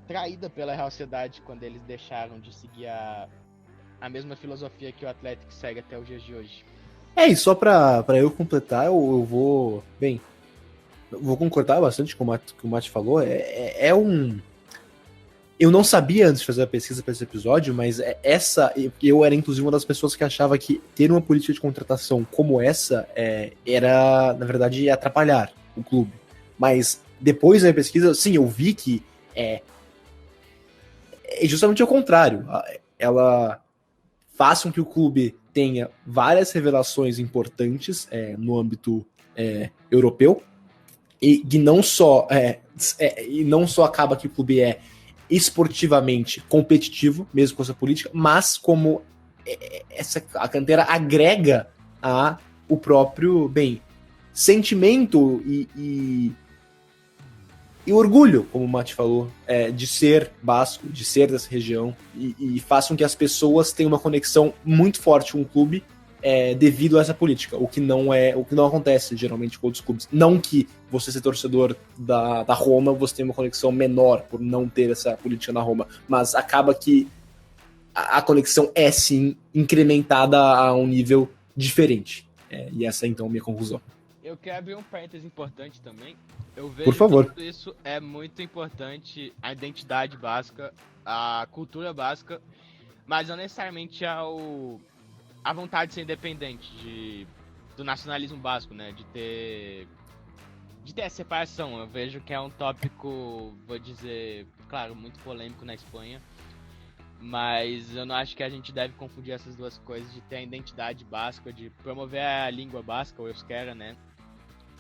S3: traída pela Real Sociedade quando eles deixaram de seguir a mesma filosofia que o Atlético segue até os dias de hoje.
S2: E só pra eu completar, eu vou... Bem, eu vou concordar bastante com o que o Mate falou. Eu não sabia antes de fazer a pesquisa para esse episódio, mas eu era inclusive uma das pessoas que achava que ter uma política de contratação como essa era, na verdade, atrapalhar o clube. Mas depois da pesquisa, sim, eu vi que é justamente o contrário. Ela faz com que o clube tenha várias revelações importantes no âmbito europeu, e que não só acaba que o clube é esportivamente competitivo, mesmo com essa política, mas como a canteira agrega o próprio, sentimento e orgulho, como o Mate falou, de ser basco, de ser dessa região, e faz com que as pessoas tenham uma conexão muito forte com o clube devido a essa política, o que não acontece geralmente com outros clubes. Não que você ser torcedor da Roma, você tenha uma conexão menor por não ter essa política na Roma, mas acaba que a conexão é sim incrementada a um nível diferente. E essa então é a minha conclusão.
S3: Eu quero abrir um parênteses importante também. Eu vejo
S2: Por favor.
S3: que tudo isso é muito importante, a identidade basca, a cultura basca, mas não necessariamente a vontade de ser independente, do nacionalismo basco, né? De ter essa separação. Eu vejo que é um tópico, vou dizer, claro, muito polêmico na Espanha, mas eu não acho que a gente deve confundir essas duas coisas, de ter a identidade basca, de promover a língua basca, o euskera, né?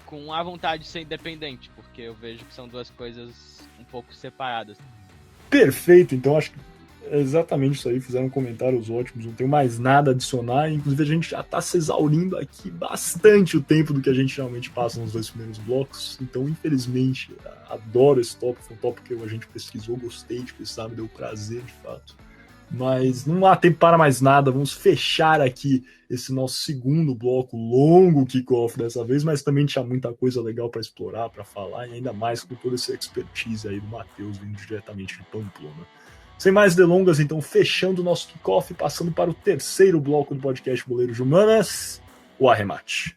S3: Com a vontade de ser independente, porque eu vejo que são duas coisas um pouco separadas.
S1: Perfeito, então acho que é exatamente isso aí, fizeram comentários ótimos, não tenho mais nada a adicionar, inclusive a gente já está se exaurindo aqui bastante o tempo do que a gente realmente passa nos 2 primeiros blocos, então infelizmente adoro esse tópico, foi um tópico que a gente pesquisou, gostei de pesquisar, me deu prazer de fato, mas não há tempo para mais nada, vamos fechar aqui esse nosso segundo bloco, longo kickoff dessa vez, mas também tinha muita coisa legal para explorar, para falar, e ainda mais com toda essa expertise aí do Matheus, vindo diretamente de Pamplona. Sem mais delongas, então, fechando o nosso kickoff, passando para o terceiro bloco do podcast Boleiros de Humanas, o arremate.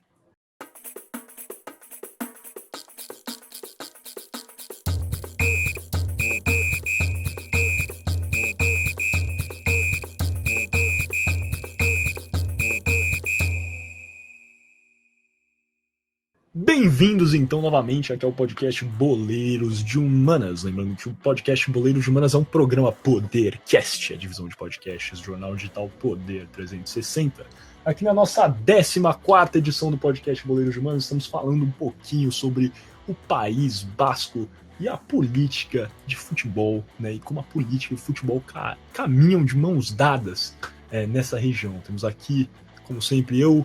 S1: Bem-vindos então novamente aqui ao podcast Boleiros de Humanas. Lembrando que o podcast Boleiros de Humanas é um programa Podercast, a divisão de podcasts do jornal digital Poder 360. Aqui na nossa 14ª edição do podcast Boleiros de Humanas, estamos falando um pouquinho sobre o País Basco e a política de futebol, né? E como a política e o futebol caminham de mãos dadas nessa região. Temos aqui, como sempre, eu,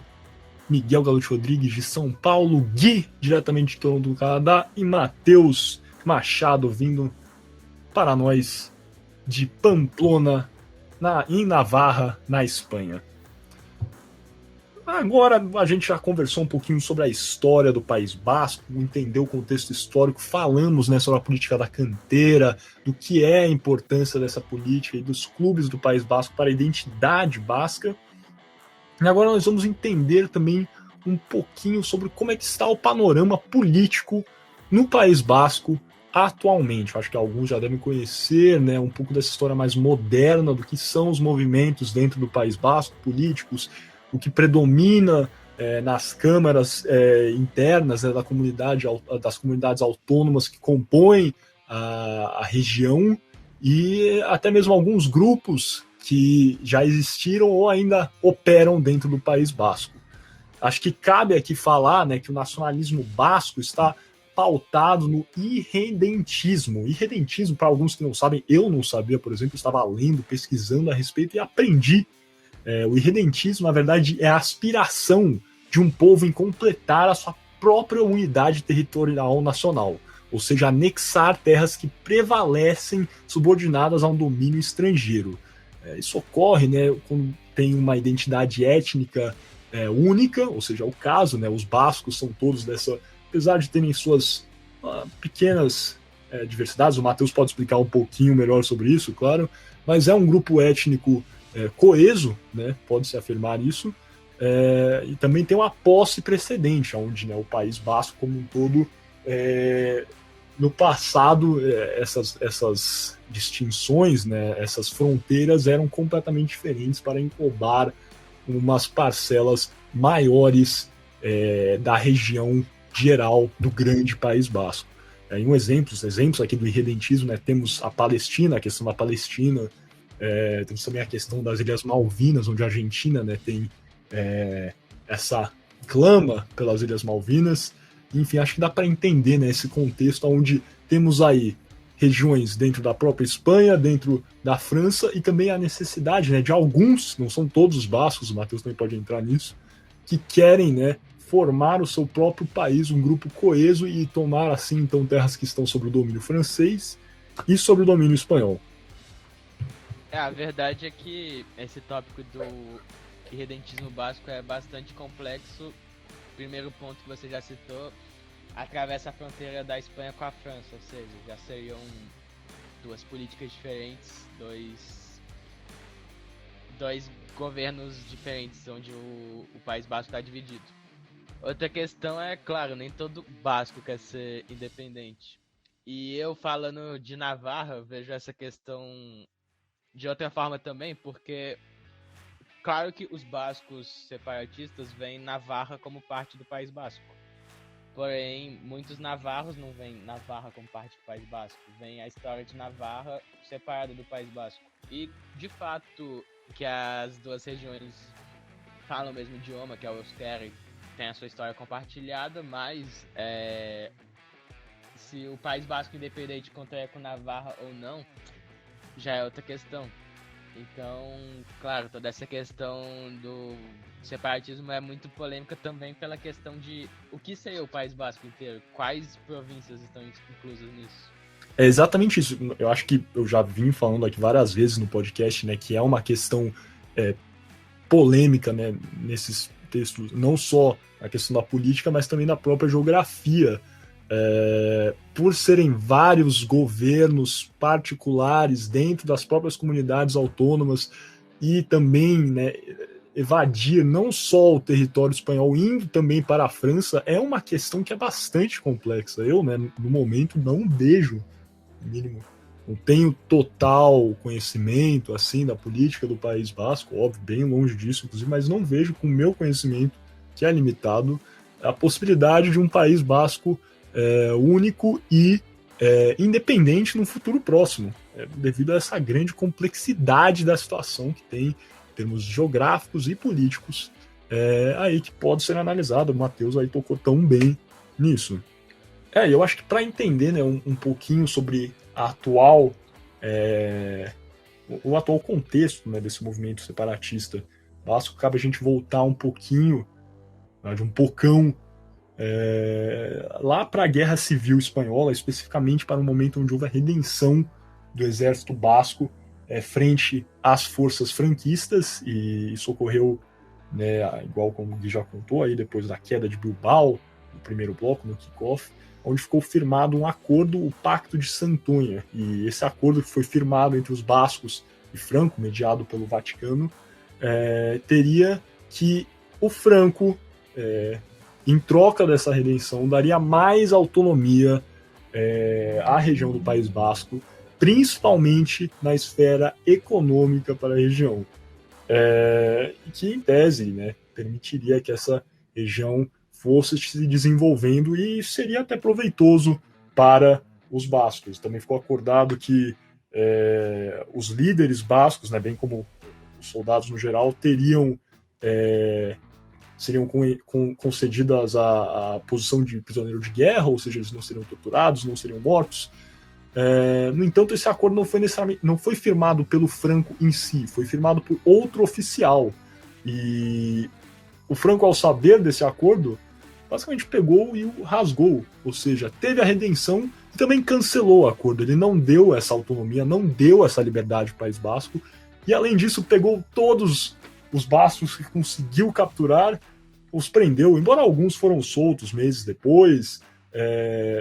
S1: Miguel Galute Rodrigues, de São Paulo, Gui, diretamente de Toronto, do Canadá, e Matheus Machado, vindo para nós de Pamplona, em Navarra, na Espanha. Agora a gente já conversou um pouquinho sobre a história do País Basco, entendeu o contexto histórico, falamos, né, sobre a política da canteira, do que é a importância dessa política e dos clubes do País Basco para a identidade basca. E agora nós vamos entender também um pouquinho sobre como é que está o panorama político no País Basco atualmente. Eu acho que alguns já devem conhecer, né, um pouco dessa história mais moderna do que são os movimentos dentro do País Basco, políticos, o que predomina nas câmaras internas, né, das comunidades autônomas que compõem a região, e até mesmo alguns grupos que já existiram ou ainda operam dentro do País Basco. Acho que cabe aqui falar, né, que o nacionalismo basco está pautado no irredentismo. Irredentismo, para alguns que não sabem, eu não sabia, por exemplo, estava lendo, pesquisando a respeito e aprendi. O irredentismo, na verdade, é a aspiração de um povo em completar a sua própria unidade territorial nacional, ou seja, anexar terras que prevalecem subordinadas a um domínio estrangeiro. Isso ocorre, né, quando tem uma identidade étnica única, ou seja, o caso, né, os bascos são todos dessa, apesar de terem suas pequenas diversidades, o Matheus pode explicar um pouquinho melhor sobre isso, claro, mas é um grupo étnico coeso, né, pode-se afirmar isso, e também tem uma posse precedente, onde, né, o País Basco como um todo, no passado, essas distinções, né, essas fronteiras eram completamente diferentes para englobar umas parcelas maiores da região geral do grande País Basco. Em exemplos aqui do irredentismo, né, temos a Palestina, a questão da Palestina, temos também a questão das Ilhas Malvinas, onde a Argentina, né, tem essa clama pelas Ilhas Malvinas. Enfim, acho que dá para entender, né, esse contexto onde temos aí regiões dentro da própria Espanha, dentro da França, e também a necessidade, né, de alguns, não são todos os bascos, o Matheus também pode entrar nisso, que querem, né, formar o seu próprio país, um grupo coeso, e tomar assim então terras que estão sob o domínio francês e sob o domínio espanhol.
S3: A verdade é que esse tópico do irredentismo basco é bastante complexo. Primeiro ponto que você já citou, atravessa a fronteira da Espanha com a França, ou seja, já seriam duas políticas diferentes, dois governos diferentes, onde o País Basco está dividido. Outra questão é, claro, nem todo basco quer ser independente. E eu falando de Navarra, vejo essa questão de outra forma também, porque claro que os bascos separatistas veem Navarra como parte do País Basco. Porém, muitos navarros não veem Navarra como parte do País Basco, veem a história de Navarra separada do País Basco. E, de fato, que as duas regiões falam o mesmo idioma, que é o euskera, tem a sua história compartilhada, mas se o País Basco independente contaria com Navarra ou não, já é outra questão. Então, claro, toda essa questão do separatismo é muito polêmica também pela questão de o que seria o País Basco inteiro, quais províncias estão inclusas nisso.
S1: É exatamente isso. Eu acho que eu já vim falando aqui várias vezes no podcast, né, que é uma questão polêmica, né, nesses textos, não só a questão da política, mas também da própria geografia. Por serem vários governos particulares dentro das próprias comunidades autônomas e também, né, evadir não só o território espanhol, indo também para a França, é uma questão que é bastante complexa. Eu, né, no momento, não vejo, no mínimo, não tenho total conhecimento assim da política do País Basco, óbvio, bem longe disso, inclusive, mas não vejo com o meu conhecimento, que é limitado, a possibilidade de um País Basco único e independente no futuro próximo, devido a essa grande complexidade da situação que tem em termos geográficos e políticos aí que pode ser analisado. O Matheus aí tocou tão bem nisso. Eu acho que para entender, né, um pouquinho sobre a atual o atual contexto, né, desse movimento separatista basco, cabe a gente voltar um pouquinho, de um pocão, lá para a Guerra Civil Espanhola, especificamente para o momento onde houve a redenção do exército basco frente às forças franquistas, e isso ocorreu, né, igual como o Gui já contou, aí depois da queda de Bilbao, no primeiro bloco, no kickoff, onde ficou firmado um acordo, o Pacto de Santonha, e esse acordo que foi firmado entre os bascos e Franco, mediado pelo Vaticano, teria que o Franco, em troca dessa redenção, daria mais autonomia à região do País Basco, principalmente na esfera econômica para a região, que, em tese, né, permitiria que essa região fosse se desenvolvendo e seria até proveitoso para os bascos. Também ficou acordado que os líderes bascos, né, bem como os soldados no geral, seriam concedidas a posição de prisioneiro de guerra, ou seja, eles não seriam torturados, não seriam mortos. No entanto, esse acordo não foi firmado pelo Franco em si, foi firmado por outro oficial. E o Franco, ao saber desse acordo, basicamente pegou e o rasgou, ou seja, teve a redenção e também cancelou o acordo. Ele não deu essa autonomia, não deu essa liberdade para o País Basco, e além disso pegou todos os bascos que conseguiu capturar, os prendeu, embora alguns foram soltos meses depois,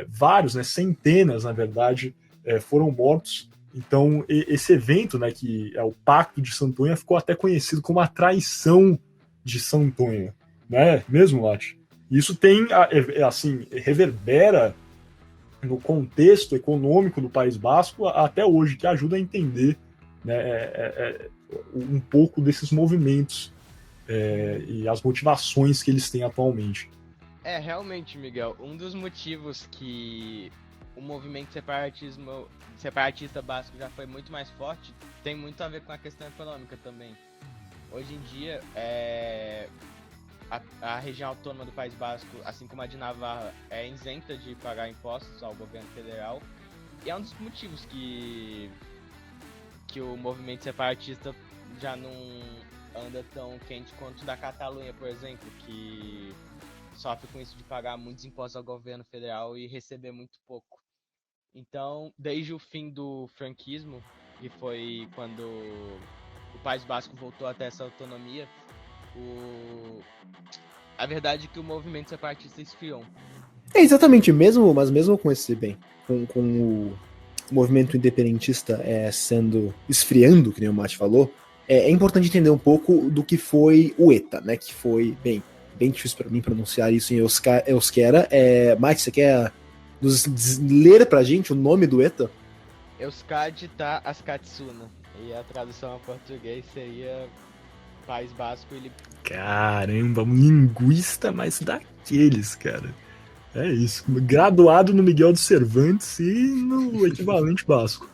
S1: vários, né, centenas, na verdade, foram mortos. Então, esse evento, né, que é o Pacto de Santonha, ficou até conhecido como a Traição de Santonha, né? Mesmo, Lati? Isso tem, assim, reverbera no contexto econômico do País Basco até hoje, que ajuda a entender, né, um pouco desses movimentos e as motivações que eles têm atualmente.
S3: Realmente, Miguel, um dos motivos que o movimento separatista basco já foi muito mais forte tem muito a ver com a questão econômica também. Hoje em dia, a região autônoma do País Basco, assim como a de Navarra, é isenta de pagar impostos ao governo federal, e é um dos motivos que o movimento separatista já não anda tão quente quanto da Catalunha, por exemplo, que sofre com isso de pagar muitos impostos ao governo federal e receber muito pouco. Então, desde o fim do franquismo, que foi quando o País Basco voltou a ter essa autonomia, a verdade é que o movimento separatista esfriou.
S2: Exatamente, mas mesmo com esse com o movimento independentista sendo esfriando, que nem o Mate falou, é importante entender um pouco do que foi o ETA, né? Que foi, bem difícil para mim pronunciar isso em euskera. Mike, você quer ler pra gente o nome do ETA?
S3: Euskadi tá Askatsuna. E a tradução ao português seria País Basco e
S1: Caramba, um linguista, mas daqueles, cara. É isso. Graduado no Miguel de Cervantes e no equivalente basco.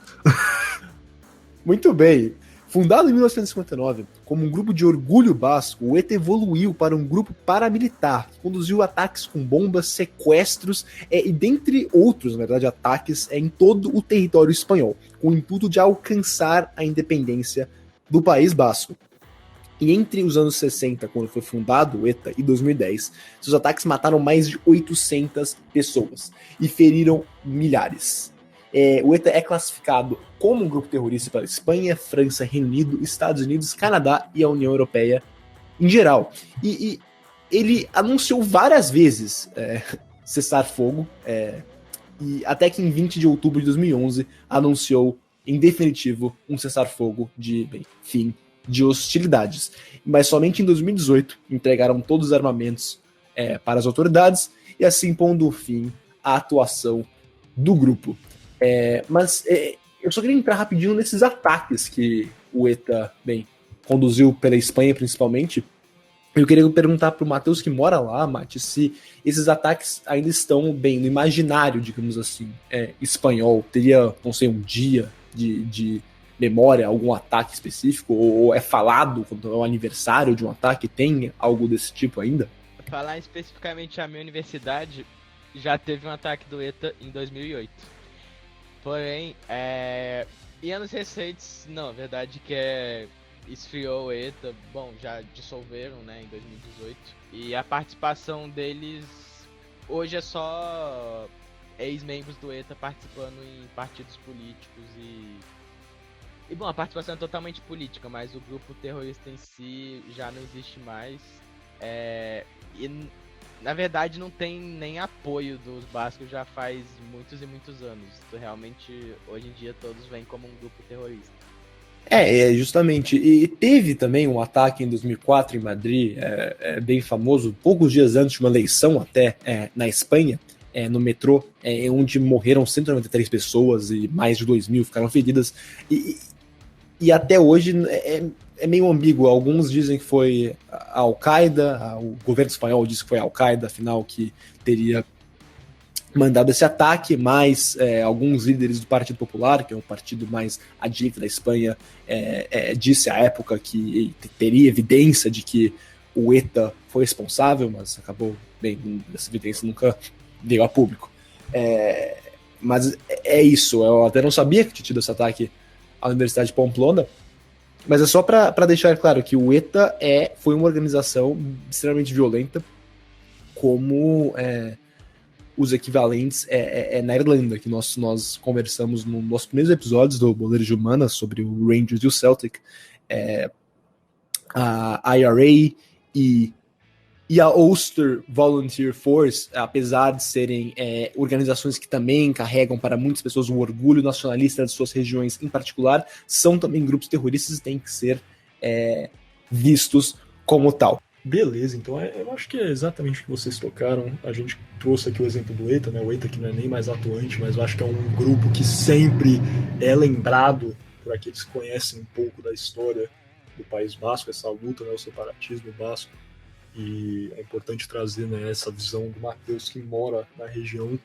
S2: Muito bem. Fundado em 1959 como um grupo de orgulho basco, o ETA evoluiu para um grupo paramilitar que conduziu ataques com bombas, sequestros e, dentre outros, na verdade, ataques em todo o território espanhol, com o intuito de alcançar a independência do País Basco. E entre os anos 60, quando foi fundado o ETA, e 2010, seus ataques mataram mais de 800 pessoas e feriram milhares. O ETA é classificado como um grupo terrorista pela Espanha, França, Reino Unido, Estados Unidos, Canadá e a União Europeia em geral. E ele anunciou várias vezes cessar fogo, e até que em 20 de outubro de 2011 anunciou em definitivo um cessar-fogo de fim de hostilidades. Mas somente em 2018 entregaram todos os armamentos para as autoridades e assim pondo fim à atuação do grupo. Mas eu só queria entrar rapidinho nesses ataques que o ETA, conduziu pela Espanha principalmente. Eu queria perguntar para o Matheus, que mora lá, Mate, se esses ataques ainda estão no imaginário, digamos assim, espanhol. Teria, não sei, um dia de memória, algum ataque específico? Ou é falado quando é o aniversário de um ataque? Tem algo desse tipo ainda?
S3: Falar especificamente a minha universidade, já teve um ataque do ETA em 2008. Porém, em anos recentes, não, a verdade que esfriou o ETA, bom, já dissolveram, né, em 2018. E a participação deles hoje é só ex-membros do ETA participando em partidos políticos e bom, a participação é totalmente política, mas o grupo terrorista em si já não existe mais. E na verdade não tem nem apoio dos bascos já faz muitos e muitos anos. Realmente, hoje em dia, todos veem como um grupo terrorista.
S2: Justamente. E teve também um ataque em 2004 em Madrid, bem famoso, poucos dias antes de uma eleição até na Espanha, no metrô, onde morreram 193 pessoas e mais de 2.000 ficaram feridas. E até hoje é meio ambíguo. Alguns dizem que foi a Al-Qaeda, o governo espanhol diz que foi a Al-Qaeda, afinal, que teria mandado esse ataque, mas alguns líderes do Partido Popular, que é o partido mais à direita da Espanha, disse à época que teria evidência de que o ETA foi responsável, mas acabou, essa evidência nunca veio a público. Mas é isso, eu até não sabia que tinha tido esse ataque à Universidade de Pamplona, mas é só para deixar claro que o ETA foi uma organização extremamente violenta, como os equivalentes na Irlanda, que nós conversamos nos nossos primeiros episódios do Boleiro de Humanas sobre o Rangers e o Celtic. A IRA e a Ulster Volunteer Force, apesar de serem organizações que também carregam para muitas pessoas um orgulho nacionalista de suas regiões em particular, são também grupos terroristas e têm que ser vistos como tal.
S1: Beleza, então eu acho que é exatamente o que vocês tocaram. A gente trouxe aqui o exemplo do ETA, né? O ETA que não é nem mais atuante, mas eu acho que é um grupo que sempre é lembrado por aqueles que conhecem um pouco da história do País Basco, essa luta, né, o separatismo basco. E é importante trazer, né, essa visão do Matheus, que mora na região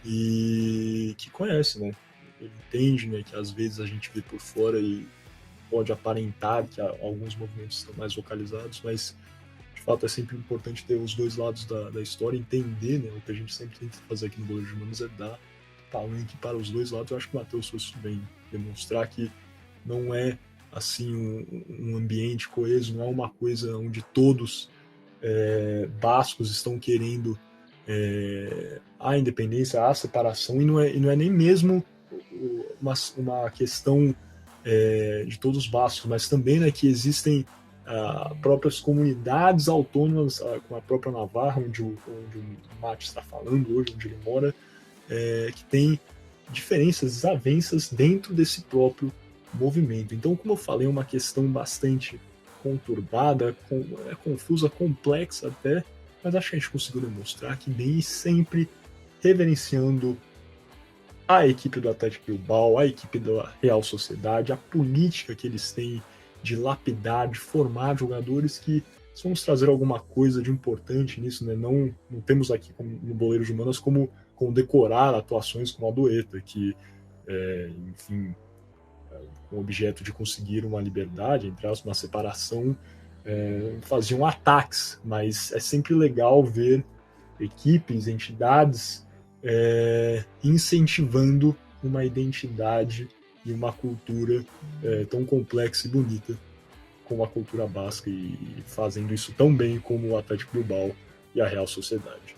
S1: e que conhece, né? Ele entende, né, que às vezes a gente vê por fora e pode aparentar que alguns movimentos estão mais localizados, mas de fato é sempre importante ter os dois lados da história, entender, né? O que a gente sempre tenta fazer aqui no Boleiro de Humanas é dar palanque para os dois lados. Eu acho que o Matheus foi bem demonstrar que não é assim um ambiente coeso, não é uma coisa onde todos bascos estão querendo a independência, a separação, e não é nem mesmo uma questão de todos os bascos, mas também, né, que existem próprias comunidades autônomas, com a própria Navarra, onde o Mate está falando hoje, onde ele mora, que tem diferenças, desavenças dentro desse próprio movimento. Então, como eu falei, é uma questão bastante conturbada, confusa, complexa até, mas acho que a gente conseguiu demonstrar que nem sempre reverenciando a equipe do Atlético Bilbao, a equipe da Real Sociedade, a política que eles têm de lapidar, de formar jogadores que vamos trazer alguma coisa de importante nisso, né? Não temos aqui no Boleiro de Humanas como decorar atuações como a do ETA, que, enfim, com o objeto de conseguir uma liberdade, entre aspas, uma separação, faziam ataques, mas é sempre legal ver equipes, entidades incentivando uma identidade e uma cultura tão complexa e bonita como a cultura basca e fazendo isso tão bem como o Atlético Bilbao e a Real Sociedade.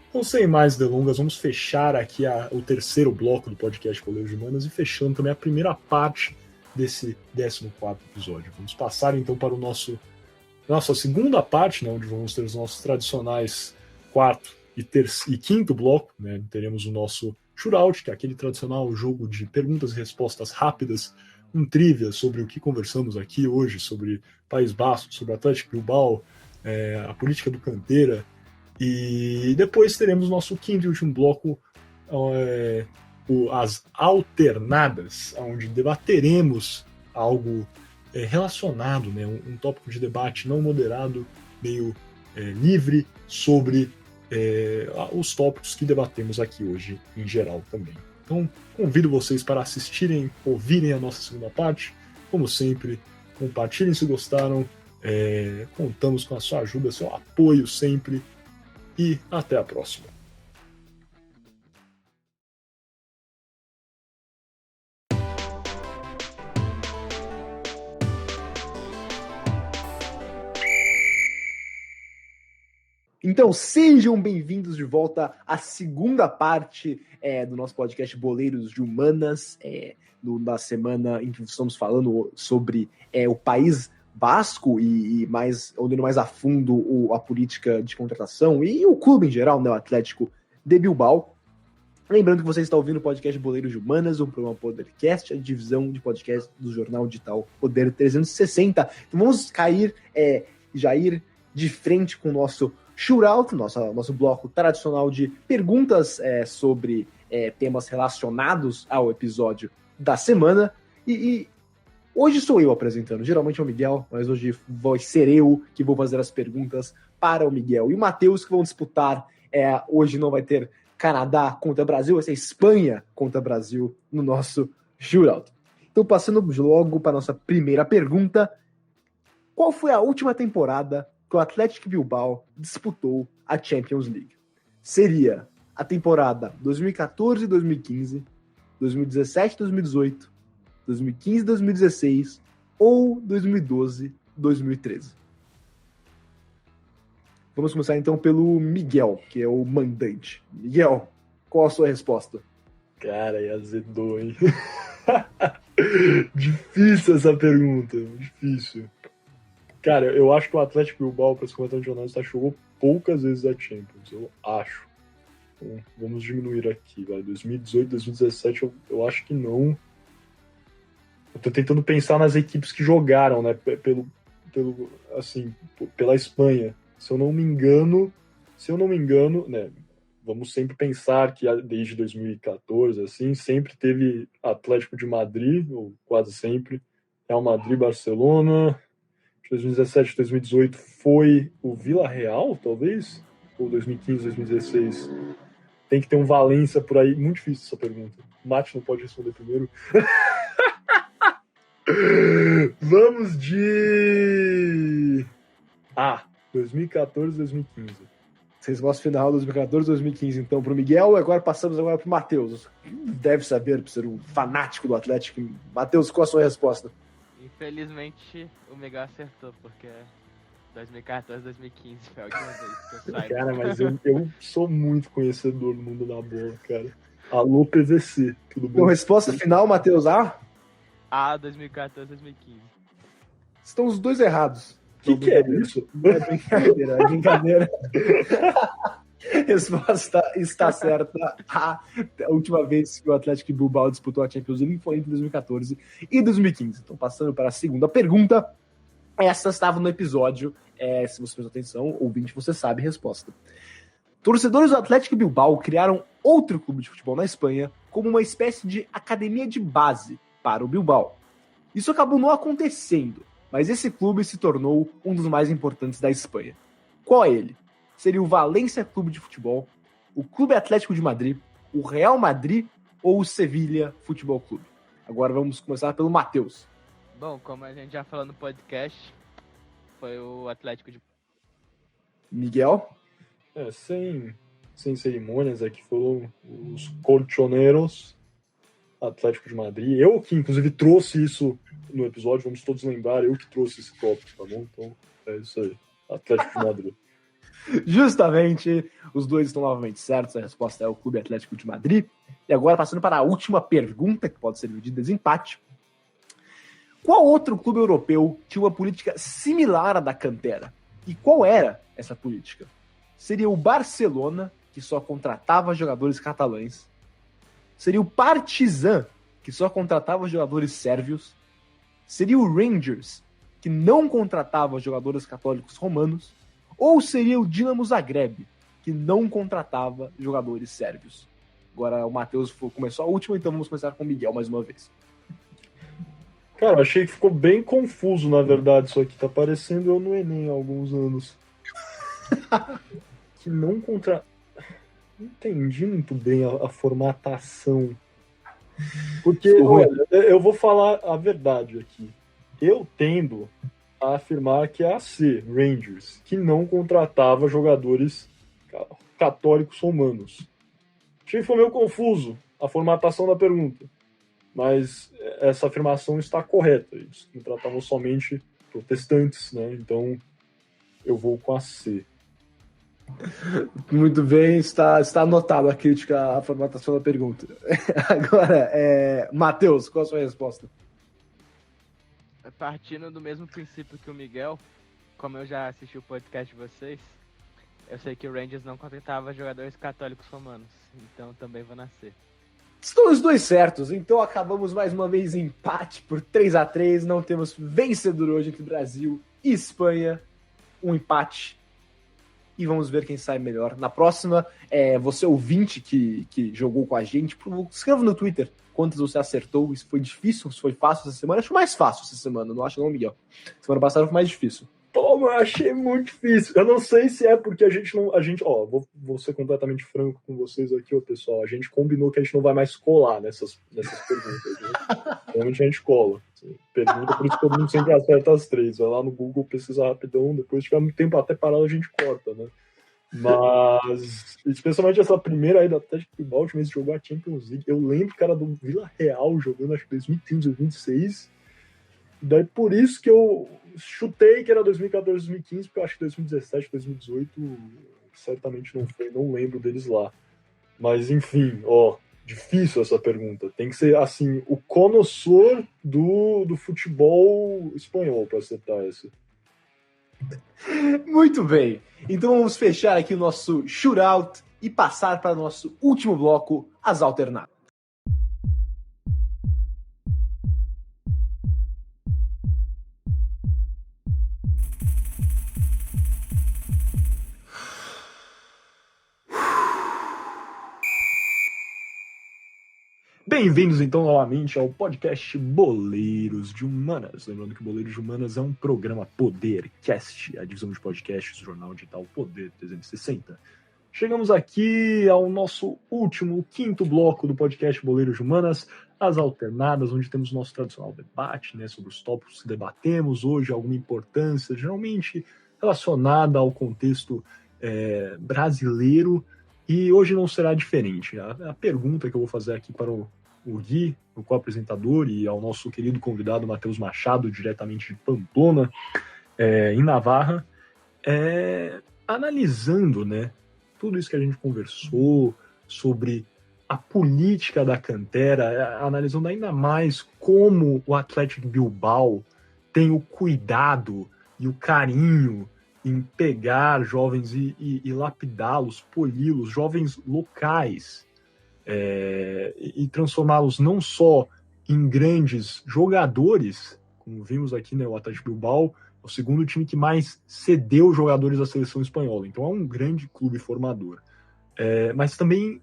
S1: Então, sem mais delongas, vamos fechar aqui o terceiro bloco do podcast Boleiro de Humanas e fechando também a primeira parte desse 14º episódio. Vamos passar então para nossa segunda parte, né, onde vamos ter os nossos tradicionais quarto e quinto bloco, né? Teremos o nosso shootout, que é aquele tradicional jogo de perguntas e respostas rápidas, um trivia sobre o que conversamos aqui hoje, sobre País Basco, sobre Atlético Bilbao, a política do Canteira, e depois teremos nosso quinto e último bloco, as alternadas, onde debateremos algo relacionado, né, um tópico de debate não moderado, meio livre, sobre os tópicos que debatemos aqui hoje em geral também. Então, convido vocês para assistirem, ouvirem a nossa segunda parte. Como sempre, compartilhem se gostaram. Contamos com a sua ajuda, seu apoio sempre. E até a próxima.
S2: Então, sejam bem-vindos de volta à segunda parte do nosso podcast Boleiros de Humanas, na semana em que estamos falando sobre o País Basco e olhando mais a fundo a política de contratação e o clube em geral, né, o Atlético de Bilbao. Lembrando que você está ouvindo o podcast Boleiros de Humanas, um programa Podercast, a divisão de podcast do jornal digital Poder 360. Então vamos já ir de frente com o nosso shootout, nosso bloco tradicional de perguntas sobre temas relacionados ao episódio da semana. E hoje sou eu apresentando, geralmente é o Miguel, mas hoje vai ser eu que vou fazer as perguntas para o Miguel. E o Matheus que vão disputar, hoje não vai ter Canadá contra Brasil, vai ser Espanha contra Brasil no nosso shootout. Então, passando logo para a nossa primeira pergunta, qual foi a última temporada que o Atlético Bilbao disputou a Champions League? Seria a temporada 2014-2015, 2017-2018, 2015-2016 ou 2012-2013? Vamos começar então pelo Miguel, que é o mandante. Miguel, qual a sua resposta?
S1: Cara, e azedou, hein? Difícil essa pergunta, difícil. Cara, eu acho que o Atlético Bilbao, para se comentar de jornalista, jogou poucas vezes a Champions, eu acho. Então, vamos diminuir aqui, vai. 2018, 2017, eu acho que não. Eu tô tentando pensar nas equipes que jogaram, né, pela Espanha. Se eu não me engano, né, vamos sempre pensar que desde 2014, assim, sempre teve Atlético de Madrid, ou quase sempre, Real Madrid, Barcelona. 2017, 2018 foi o Villarreal, talvez? Ou 2015, 2016? Tem que ter um Valência por aí. Muito difícil essa pergunta. O Mate não pode responder primeiro. Vamos de... 2014, 2015.
S2: Resposta final 2014, 2015, então, para o Miguel. Agora passamos para o Matheus. Deve saber, por ser um fanático do Atlético. Matheus, qual a sua resposta?
S3: Infelizmente, o Miguel acertou, porque 2014, 2015 foi a última vez que eu saí.
S1: Cara, mas eu sou muito conhecedor do mundo da bola, cara. Alô, PVC, tudo bom?
S2: Então, resposta final, Matheus,
S3: 2014, 2015.
S2: Estão os dois errados.
S1: O que é isso?
S2: É brincadeira, é brincadeira. Resposta está certa. A última vez que o Atlético Bilbao disputou a Champions League foi entre 2014 e 2015. Então, passando para a segunda pergunta. Essa estava no episódio Se você prestou atenção, ouvinte, você sabe a resposta. Torcedores do Athletic Bilbao criaram outro clube de futebol na Espanha como uma espécie de academia de base para o Bilbao. Isso acabou não acontecendo, mas esse clube se tornou um dos mais importantes da Espanha. Qual é ele? Seria o Valência Clube de Futebol, o Clube Atlético de Madrid, o Real Madrid ou o Sevilha Futebol Clube? Agora vamos começar pelo Matheus.
S3: Bom, como a gente já falou no podcast, foi o Atlético de...
S2: Miguel?
S1: Sem cerimônias, aqui foram os colchoneros, Atlético de Madrid. Eu que, inclusive, trouxe isso no episódio, vamos todos lembrar, eu que trouxe esse tópico, tá bom? Então, é isso aí, Atlético de Madrid.
S2: Justamente, os dois estão novamente certos, a resposta é o Clube Atlético de Madrid. E agora, passando para a última pergunta, que pode servir de desempate. Qual outro clube europeu tinha uma política similar à da Cantera? E qual era essa política? Seria o Barcelona, que só contratava jogadores catalães. Seria o Partizan, que só contratava jogadores sérvios. Seria o Rangers, que não contratava jogadores católicos romanos. Ou seria o Dinamo Zagreb, que não contratava jogadores sérvios. Agora o Matheus começou a última, então vamos começar com o Miguel mais uma vez.
S1: Cara, achei que ficou bem confuso, na verdade, isso aqui. Tá parecendo eu no Enem há alguns anos. Que não contra... Não entendi muito bem a formatação. Porque, olha, eu vou falar a verdade aqui. Eu tendo a afirmar que é a C, Rangers, que não contratava jogadores católicos romanos. Achei que foi meio confuso a formatação da pergunta. Mas essa afirmação está correta. Eles contratavam somente protestantes, né? Então eu vou com a C.
S2: Muito bem, está anotada a crítica à formatação da pergunta. Agora, Matheus, qual a sua resposta?
S3: Partindo do mesmo princípio que o Miguel, como eu já assisti o podcast de vocês, eu sei que o Rangers não contratava jogadores católicos romanos, então também vou nascer.
S2: Estão os dois certos, então acabamos mais uma vez em empate por 3-3, não temos vencedor hoje entre Brasil e Espanha, um empate. E vamos ver quem sai melhor. Na próxima, você ouvinte que jogou com a gente, escreva no Twitter quantas você acertou. Isso foi difícil, isso foi fácil essa semana. Acho mais fácil essa semana, não acho não, Miguel? Semana passada foi mais difícil.
S1: Toma, eu achei muito difícil. Eu não sei se é porque a gente, vou ser completamente franco com vocês aqui, pessoal. A gente combinou que a gente não vai mais colar nessas perguntas. Né? Realmente a gente cola. Pergunta, por isso que todo mundo sempre acerta as três. Vai lá no Google, pesquisa rapidão, depois se tiver muito tempo até parado a gente corta, né? Mas, especialmente essa primeira aí da Atlético Bilbao, última vez que jogou a Champions League, eu lembro que era do Vila Real jogando, acho que 2015 ou 2016. Daí por isso que eu chutei que era 2014, 2015, porque eu acho que 2017, 2018 certamente não foi, não lembro deles lá. Mas enfim, difícil essa pergunta. Tem que ser, assim, o conhecedor do futebol espanhol para acertar essa.
S2: Muito bem. Então vamos fechar aqui o nosso shootout e passar para o nosso último bloco, as alternadas.
S1: Bem-vindos, então, novamente ao podcast Boleiros de Humanas. Lembrando que Boleiros de Humanas é um programa Podercast, a divisão de podcasts do jornal digital Poder 360. Chegamos aqui ao nosso último, quinto bloco do podcast Boleiros de Humanas, as alternadas, onde temos o nosso tradicional debate, né, sobre os tópicos que debatemos hoje, alguma importância, geralmente relacionada ao contexto brasileiro. E hoje não será diferente. A pergunta que eu vou fazer aqui para o Gui, o co-apresentador, e ao nosso querido convidado Matheus Machado, diretamente de Pamplona, em Navarra, analisando, né, tudo isso que a gente conversou sobre a política da cantera, analisando ainda mais como o Athletic Bilbao tem o cuidado e o carinho em pegar jovens e lapidá-los, poli-los, jovens locais, e transformá-los não só em grandes jogadores, como vimos aqui, né, o Athletic Bilbao o segundo time que mais cedeu jogadores à seleção espanhola. Então é um grande clube formador. Mas também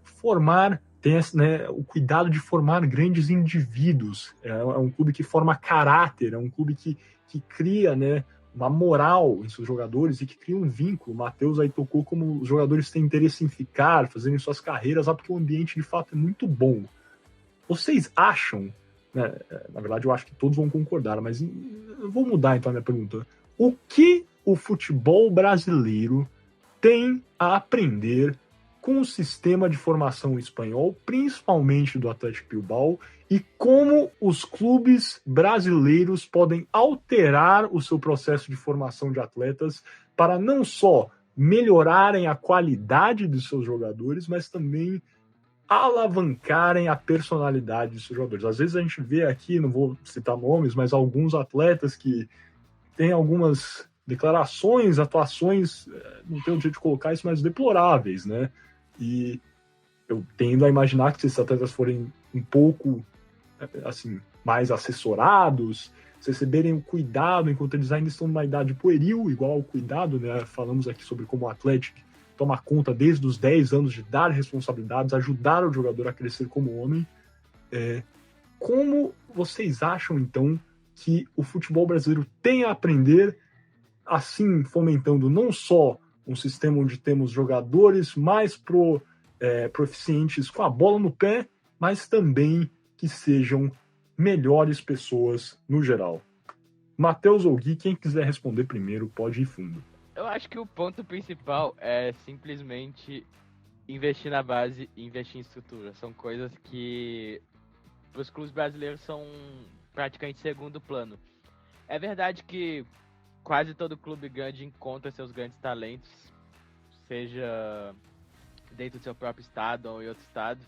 S1: tem né, o cuidado de formar grandes indivíduos. É um clube que forma caráter, é um clube que cria, né, uma moral em seus jogadores e que cria um vínculo. O Matheus aí tocou como os jogadores têm interesse em ficar, fazerem suas carreiras, porque o ambiente de fato é muito bom. Vocês acham, né, na verdade eu acho que todos vão concordar, mas eu vou mudar então a minha pergunta. O que o futebol brasileiro tem a aprender com o sistema de formação espanhol, principalmente do Athletic Bilbao, e como os clubes brasileiros podem alterar o seu processo de formação de atletas para não só melhorarem a qualidade dos seus jogadores, mas também alavancarem a personalidade dos seus jogadores. Às vezes a gente vê aqui, não vou citar nomes, mas alguns atletas que têm algumas declarações, atuações, não tenho o jeito de colocar isso, mas deploráveis, né? E eu tendo a imaginar que se esses atletas forem um pouco assim, mais assessorados, receberem o cuidado enquanto eles ainda estão numa idade pueril, igual ao cuidado, né? Falamos aqui sobre como o Atlético toma conta desde os 10 anos de dar responsabilidades, ajudar o jogador a crescer como homem. Como vocês acham, então, que o futebol brasileiro tem a aprender, assim, fomentando não só um sistema onde temos jogadores mais proficientes com a bola no pé, mas também que sejam melhores pessoas no geral? Matheus ou Gui, quem quiser responder primeiro, pode ir fundo.
S3: Eu acho que o ponto principal é simplesmente investir na base e investir em estrutura. São coisas que para os clubes brasileiros são praticamente segundo plano. É verdade que quase todo clube grande encontra seus grandes talentos, seja dentro do seu próprio estado ou em outro estado.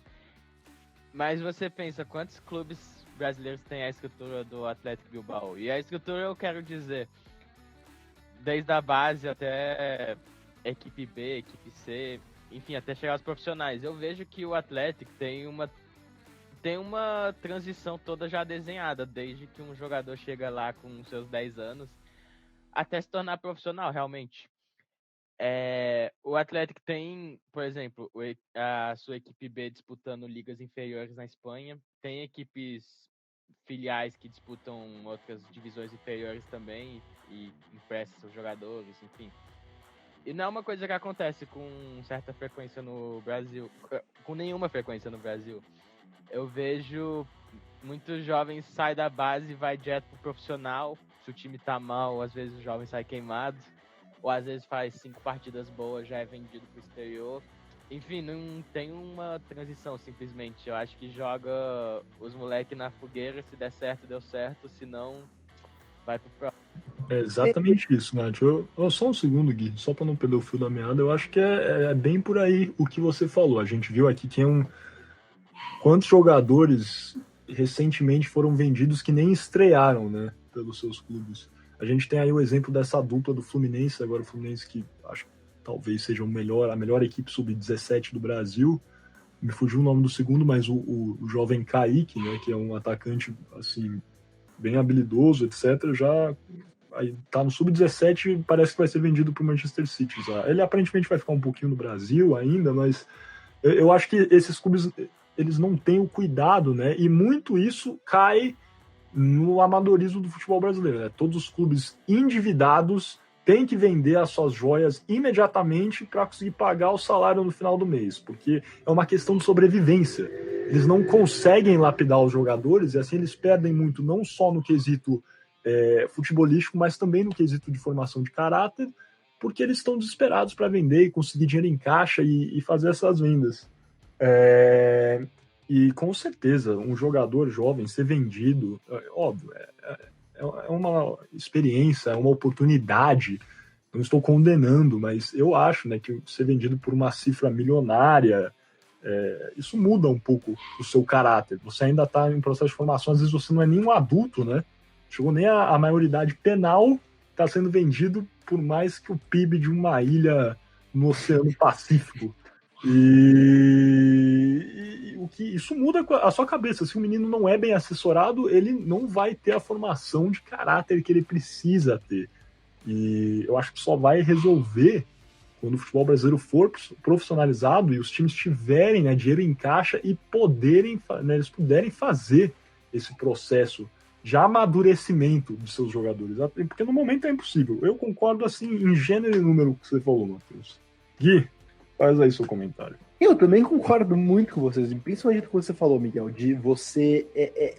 S3: Mas você pensa, quantos clubes brasileiros têm a estrutura do Athletic Bilbao? E a estrutura eu quero dizer, desde a base até equipe B, equipe C, enfim, até chegar aos profissionais. Eu vejo que o Athletic tem uma transição toda já desenhada, desde que um jogador chega lá com seus 10 anos até se tornar profissional, realmente. O Atlético tem, por exemplo, a sua equipe B disputando ligas inferiores na Espanha, tem equipes filiais que disputam outras divisões inferiores também e emprestam seus jogadores, enfim. E não é uma coisa que acontece com certa frequência no Brasil, com nenhuma frequência no Brasil. Eu vejo muitos jovens saem da base e vai direto pro profissional. Se o time tá mal, às vezes o jovem sai queimado. Ou às vezes faz 5 partidas boas, já é vendido pro exterior. Enfim, não tem uma transição, simplesmente. Eu acho que joga os moleques na fogueira, se der certo, deu certo. Se não, vai pro próximo.
S1: É exatamente isso, Nath. Só um segundo, Gui, só para não perder o fio da meada, eu acho que é bem por aí o que você falou. A gente viu aqui que quantos jogadores recentemente foram vendidos que nem estrearam, né, pelos seus clubes. A gente tem aí o exemplo dessa dupla do Fluminense, agora o Fluminense que acho que talvez seja a melhor equipe sub-17 do Brasil. Me fugiu o nome do segundo, mas o jovem Kaique, né, que é um atacante assim, bem habilidoso, etc., já tá no sub-17 e parece que vai ser vendido para o Manchester City. Ele aparentemente vai ficar um pouquinho no Brasil ainda, mas eu acho que esses clubes eles não têm o cuidado, né? E muito isso cai no amadorismo do futebol brasileiro, né? Todos os clubes endividados têm que vender as suas joias imediatamente para conseguir pagar o salário no final do mês, porque é uma questão de sobrevivência. Eles não conseguem lapidar os jogadores e assim eles perdem muito, não só no quesito futebolístico, mas também no quesito de formação de caráter, porque eles estão desesperados para vender e conseguir dinheiro em caixa e fazer essas vendas. E com certeza, um jogador jovem ser vendido, óbvio, é uma experiência, é uma oportunidade. Não estou condenando, mas eu acho, né, que ser vendido por uma cifra milionária, isso muda um pouco o seu caráter. Você ainda está em processo de formação, às vezes você não é nem um adulto, né? Chegou nem a maioridade penal, está sendo vendido por mais que o PIB de uma ilha no Oceano Pacífico. E o que isso muda a sua cabeça. Se o menino não é bem assessorado, ele não vai ter a formação de caráter que ele precisa ter. E eu acho que só vai resolver quando o futebol brasileiro for profissionalizado e os times tiverem, né, dinheiro em caixa e poderem, né, eles puderem fazer esse processo de amadurecimento de seus jogadores. Porque no momento é impossível. Eu concordo assim em gênero e número que você falou, Matheus. Gui, faz aí seu comentário.
S2: Eu também concordo muito com vocês, principalmente com o que você falou, Miguel, de você...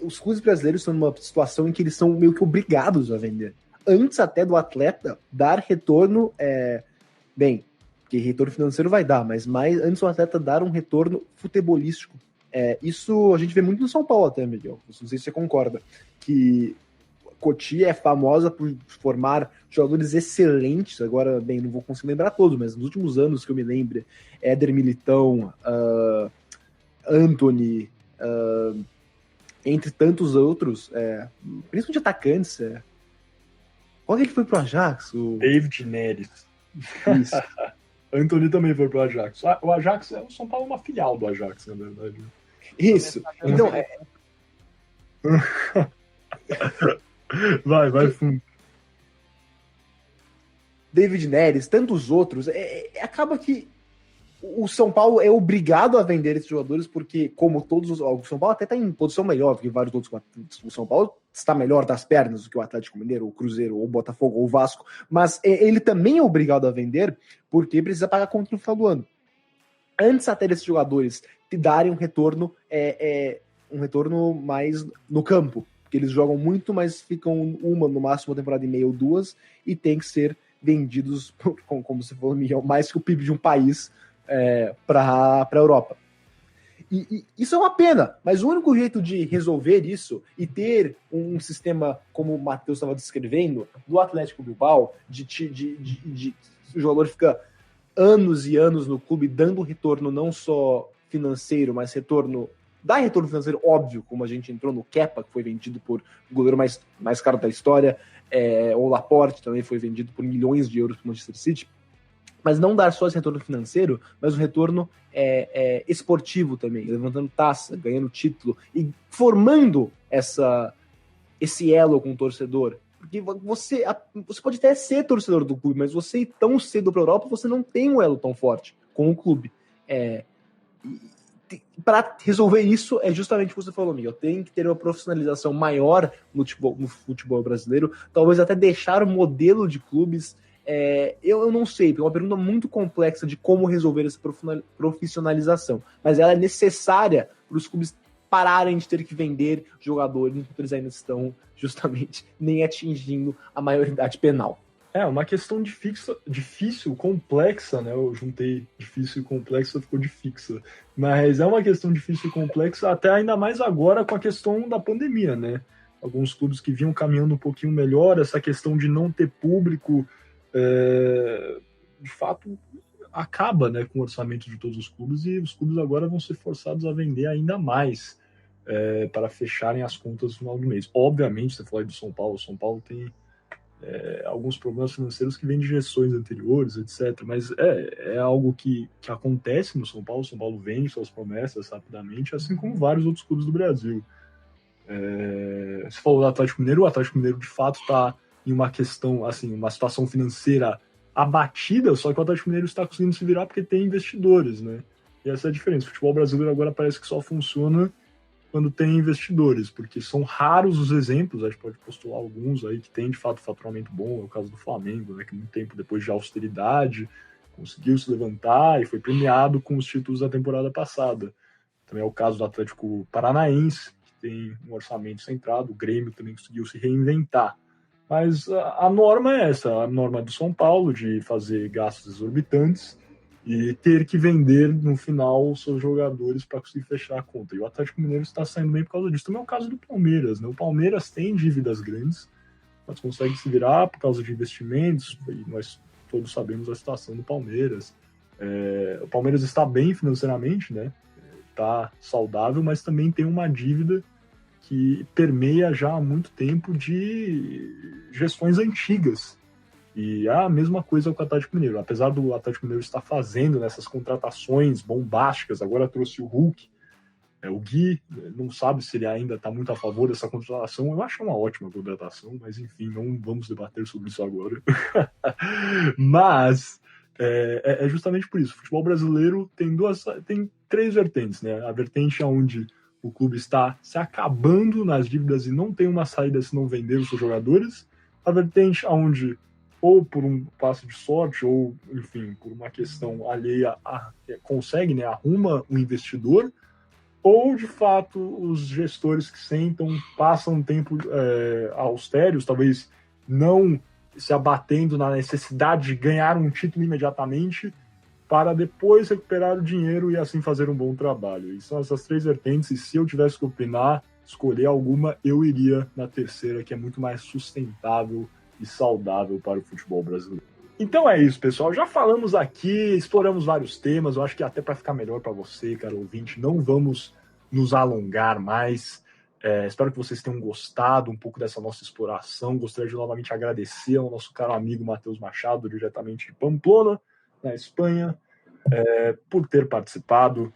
S2: os clubes brasileiros estão numa situação em que eles são meio que obrigados a vender. Antes até do atleta dar retorno, bem, que retorno financeiro vai dar, mas mais antes do atleta dar um retorno futebolístico. Isso a gente vê muito no São Paulo até, Miguel, não sei se você concorda, que Cotia é famosa por formar jogadores excelentes. Agora, bem, não vou conseguir lembrar todos, mas nos últimos anos que eu me lembro, Éder Militão, Antony, entre tantos outros, principalmente atacantes. Qual que foi pro Ajax?
S1: David Neres.
S2: Isso.
S1: Antony também foi pro Ajax. O Ajax, o São Paulo é uma filial do Ajax, na verdade.
S2: Isso. Então,
S1: vai fundo.
S2: David Neres, tantos outros, acaba que o São Paulo é obrigado a vender esses jogadores porque, como todos o São Paulo até está em posição melhor do que vários outros. O São Paulo está melhor das pernas do que o Atlético Mineiro, o Cruzeiro, o Botafogo, ou o Vasco, mas ele também é obrigado a vender porque precisa pagar conta no final do ano. Antes até desses jogadores te darem um retorno mais no campo, porque eles jogam muito, mas ficam no máximo uma temporada e meia ou duas, e tem que ser vendidos, como você falou, Miguel, mais que o PIB de um país para a Europa. E isso é uma pena, mas o único jeito de resolver isso e ter um sistema, como o Matheus estava descrevendo, do Atlético Bilbao, de o jogador fica anos e anos no clube dando retorno não só financeiro, mas retorno financeiro óbvio, como a gente entrou no Kepa, que foi vendido por o goleiro mais caro da história, o Laporte também foi vendido por milhões de euros para o Manchester City, mas não dar só esse retorno financeiro, mas um retorno esportivo também, levantando taça, ganhando título e formando esse elo com o torcedor. Porque você pode até ser torcedor do clube, mas você ir tão cedo para a Europa, você não tem um elo tão forte com o clube. Para resolver isso, é justamente o que você falou, Miguel. Tem que ter uma profissionalização maior no futebol brasileiro, talvez até deixar o modelo de clubes. Eu não sei, é uma pergunta muito complexa de como resolver essa profissionalização, mas ela é necessária para os clubes pararem de ter que vender jogadores enquanto eles ainda estão justamente nem atingindo a maioridade penal.
S1: Uma questão difícil, complexa, né? Eu juntei difícil e complexa, ficou de fixa. Mas é uma questão difícil e complexa, até ainda mais agora com a questão da pandemia, né? Alguns clubes que vinham caminhando um pouquinho melhor, essa questão de não ter público, de fato, acaba, né, com o orçamento de todos os clubes, e os clubes agora vão ser forçados a vender ainda mais para fecharem as contas no final do mês. Obviamente, você falou aí do São Paulo, o São Paulo tem alguns problemas financeiros que vêm de gestões anteriores, etc. Mas é algo que acontece no São Paulo. O São Paulo vende suas promessas rapidamente, assim como vários outros clubes do Brasil. Você falou do Atlético Mineiro, o Atlético Mineiro de fato está em uma questão, assim, uma situação financeira abatida, só que o Atlético Mineiro está conseguindo se virar porque tem investidores, né? E essa é a diferença. O futebol brasileiro agora parece que só funciona quando tem investidores, porque são raros os exemplos, a gente pode postular alguns aí que tem de fato faturamento bom, é o caso do Flamengo, né, que muito tempo depois de austeridade conseguiu se levantar e foi premiado com os títulos da temporada passada. Também é o caso do Atlético Paranaense, que tem um orçamento centrado, o Grêmio também conseguiu se reinventar. Mas a norma é essa, a norma do São Paulo, de fazer gastos exorbitantes e ter que vender no final os seus jogadores para conseguir fechar a conta. E o Atlético Mineiro está saindo bem por causa disso. Também é o caso do Palmeiras, né? O Palmeiras tem dívidas grandes, mas consegue se virar por causa de investimentos, e nós todos sabemos a situação do Palmeiras. O Palmeiras está bem financeiramente, né? Está saudável, mas também tem uma dívida que permeia já há muito tempo de gestões antigas. E a mesma coisa com o Atlético Mineiro. Apesar do Atlético Mineiro estar fazendo nessas contratações bombásticas, agora trouxe o Hulk, O Gui não sabe se ele ainda está muito a favor dessa contratação. Eu acho uma ótima contratação, mas enfim, não vamos debater sobre isso agora. Mas é justamente por isso. O futebol brasileiro tem 3 vertentes, né? A vertente onde o clube está se acabando nas dívidas e não tem uma saída se não vender os seus jogadores. A vertente onde, ou por um passo de sorte, ou, enfim, por uma questão alheia, consegue, né, arruma um investidor, ou, de fato, os gestores que sentam, passam um tempo austérios, talvez não se abatendo na necessidade de ganhar um título imediatamente, para depois recuperar o dinheiro e assim fazer um bom trabalho. E são essas 3 vertentes, e se eu tivesse que opinar, escolher alguma, eu iria na terceira, que é muito mais sustentável e saudável para o futebol brasileiro. Então é isso, pessoal. Já falamos aqui, exploramos vários temas. Eu acho que até para ficar melhor para você, cara ouvinte, não vamos nos alongar mais. Espero que vocês tenham gostado um pouco dessa nossa exploração. Gostaria de novamente agradecer ao nosso caro amigo Matheus Machado, diretamente de Pamplona, na Espanha, por ter participado.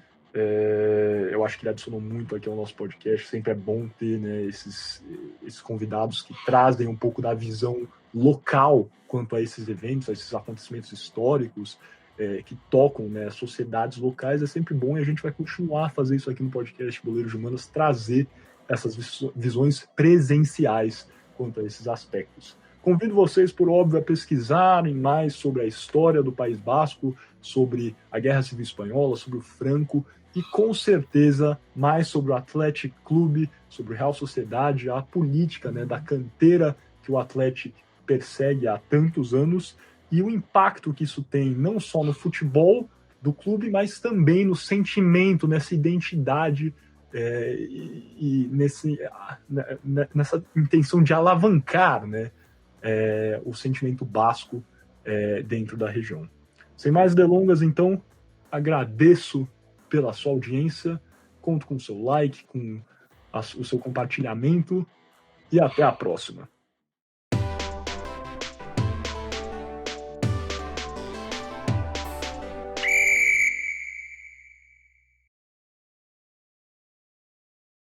S1: Eu acho que ele adicionou muito aqui ao nosso podcast. Sempre é bom ter, né, esses convidados que trazem um pouco da visão local quanto a esses eventos, a esses acontecimentos históricos que tocam, né, sociedades locais. É sempre bom, e a gente vai continuar a fazer isso aqui no podcast Boleiros de Humanas, trazer essas visões presenciais quanto a esses aspectos. Convido vocês, por óbvio, a pesquisarem mais sobre a história do País Basco, sobre a Guerra Civil Espanhola, sobre o Franco, e com certeza mais sobre o Athletic Clube, sobre a Real Sociedade, a política, né, da canteira que o Athletic persegue há tantos anos, e o impacto que isso tem não só no futebol do clube, mas também no sentimento, nessa identidade e nessa intenção de alavancar, né, o sentimento basco dentro da região. Sem mais delongas, então, agradeço pela sua audiência, conto com o seu like, com o seu compartilhamento, e até a próxima.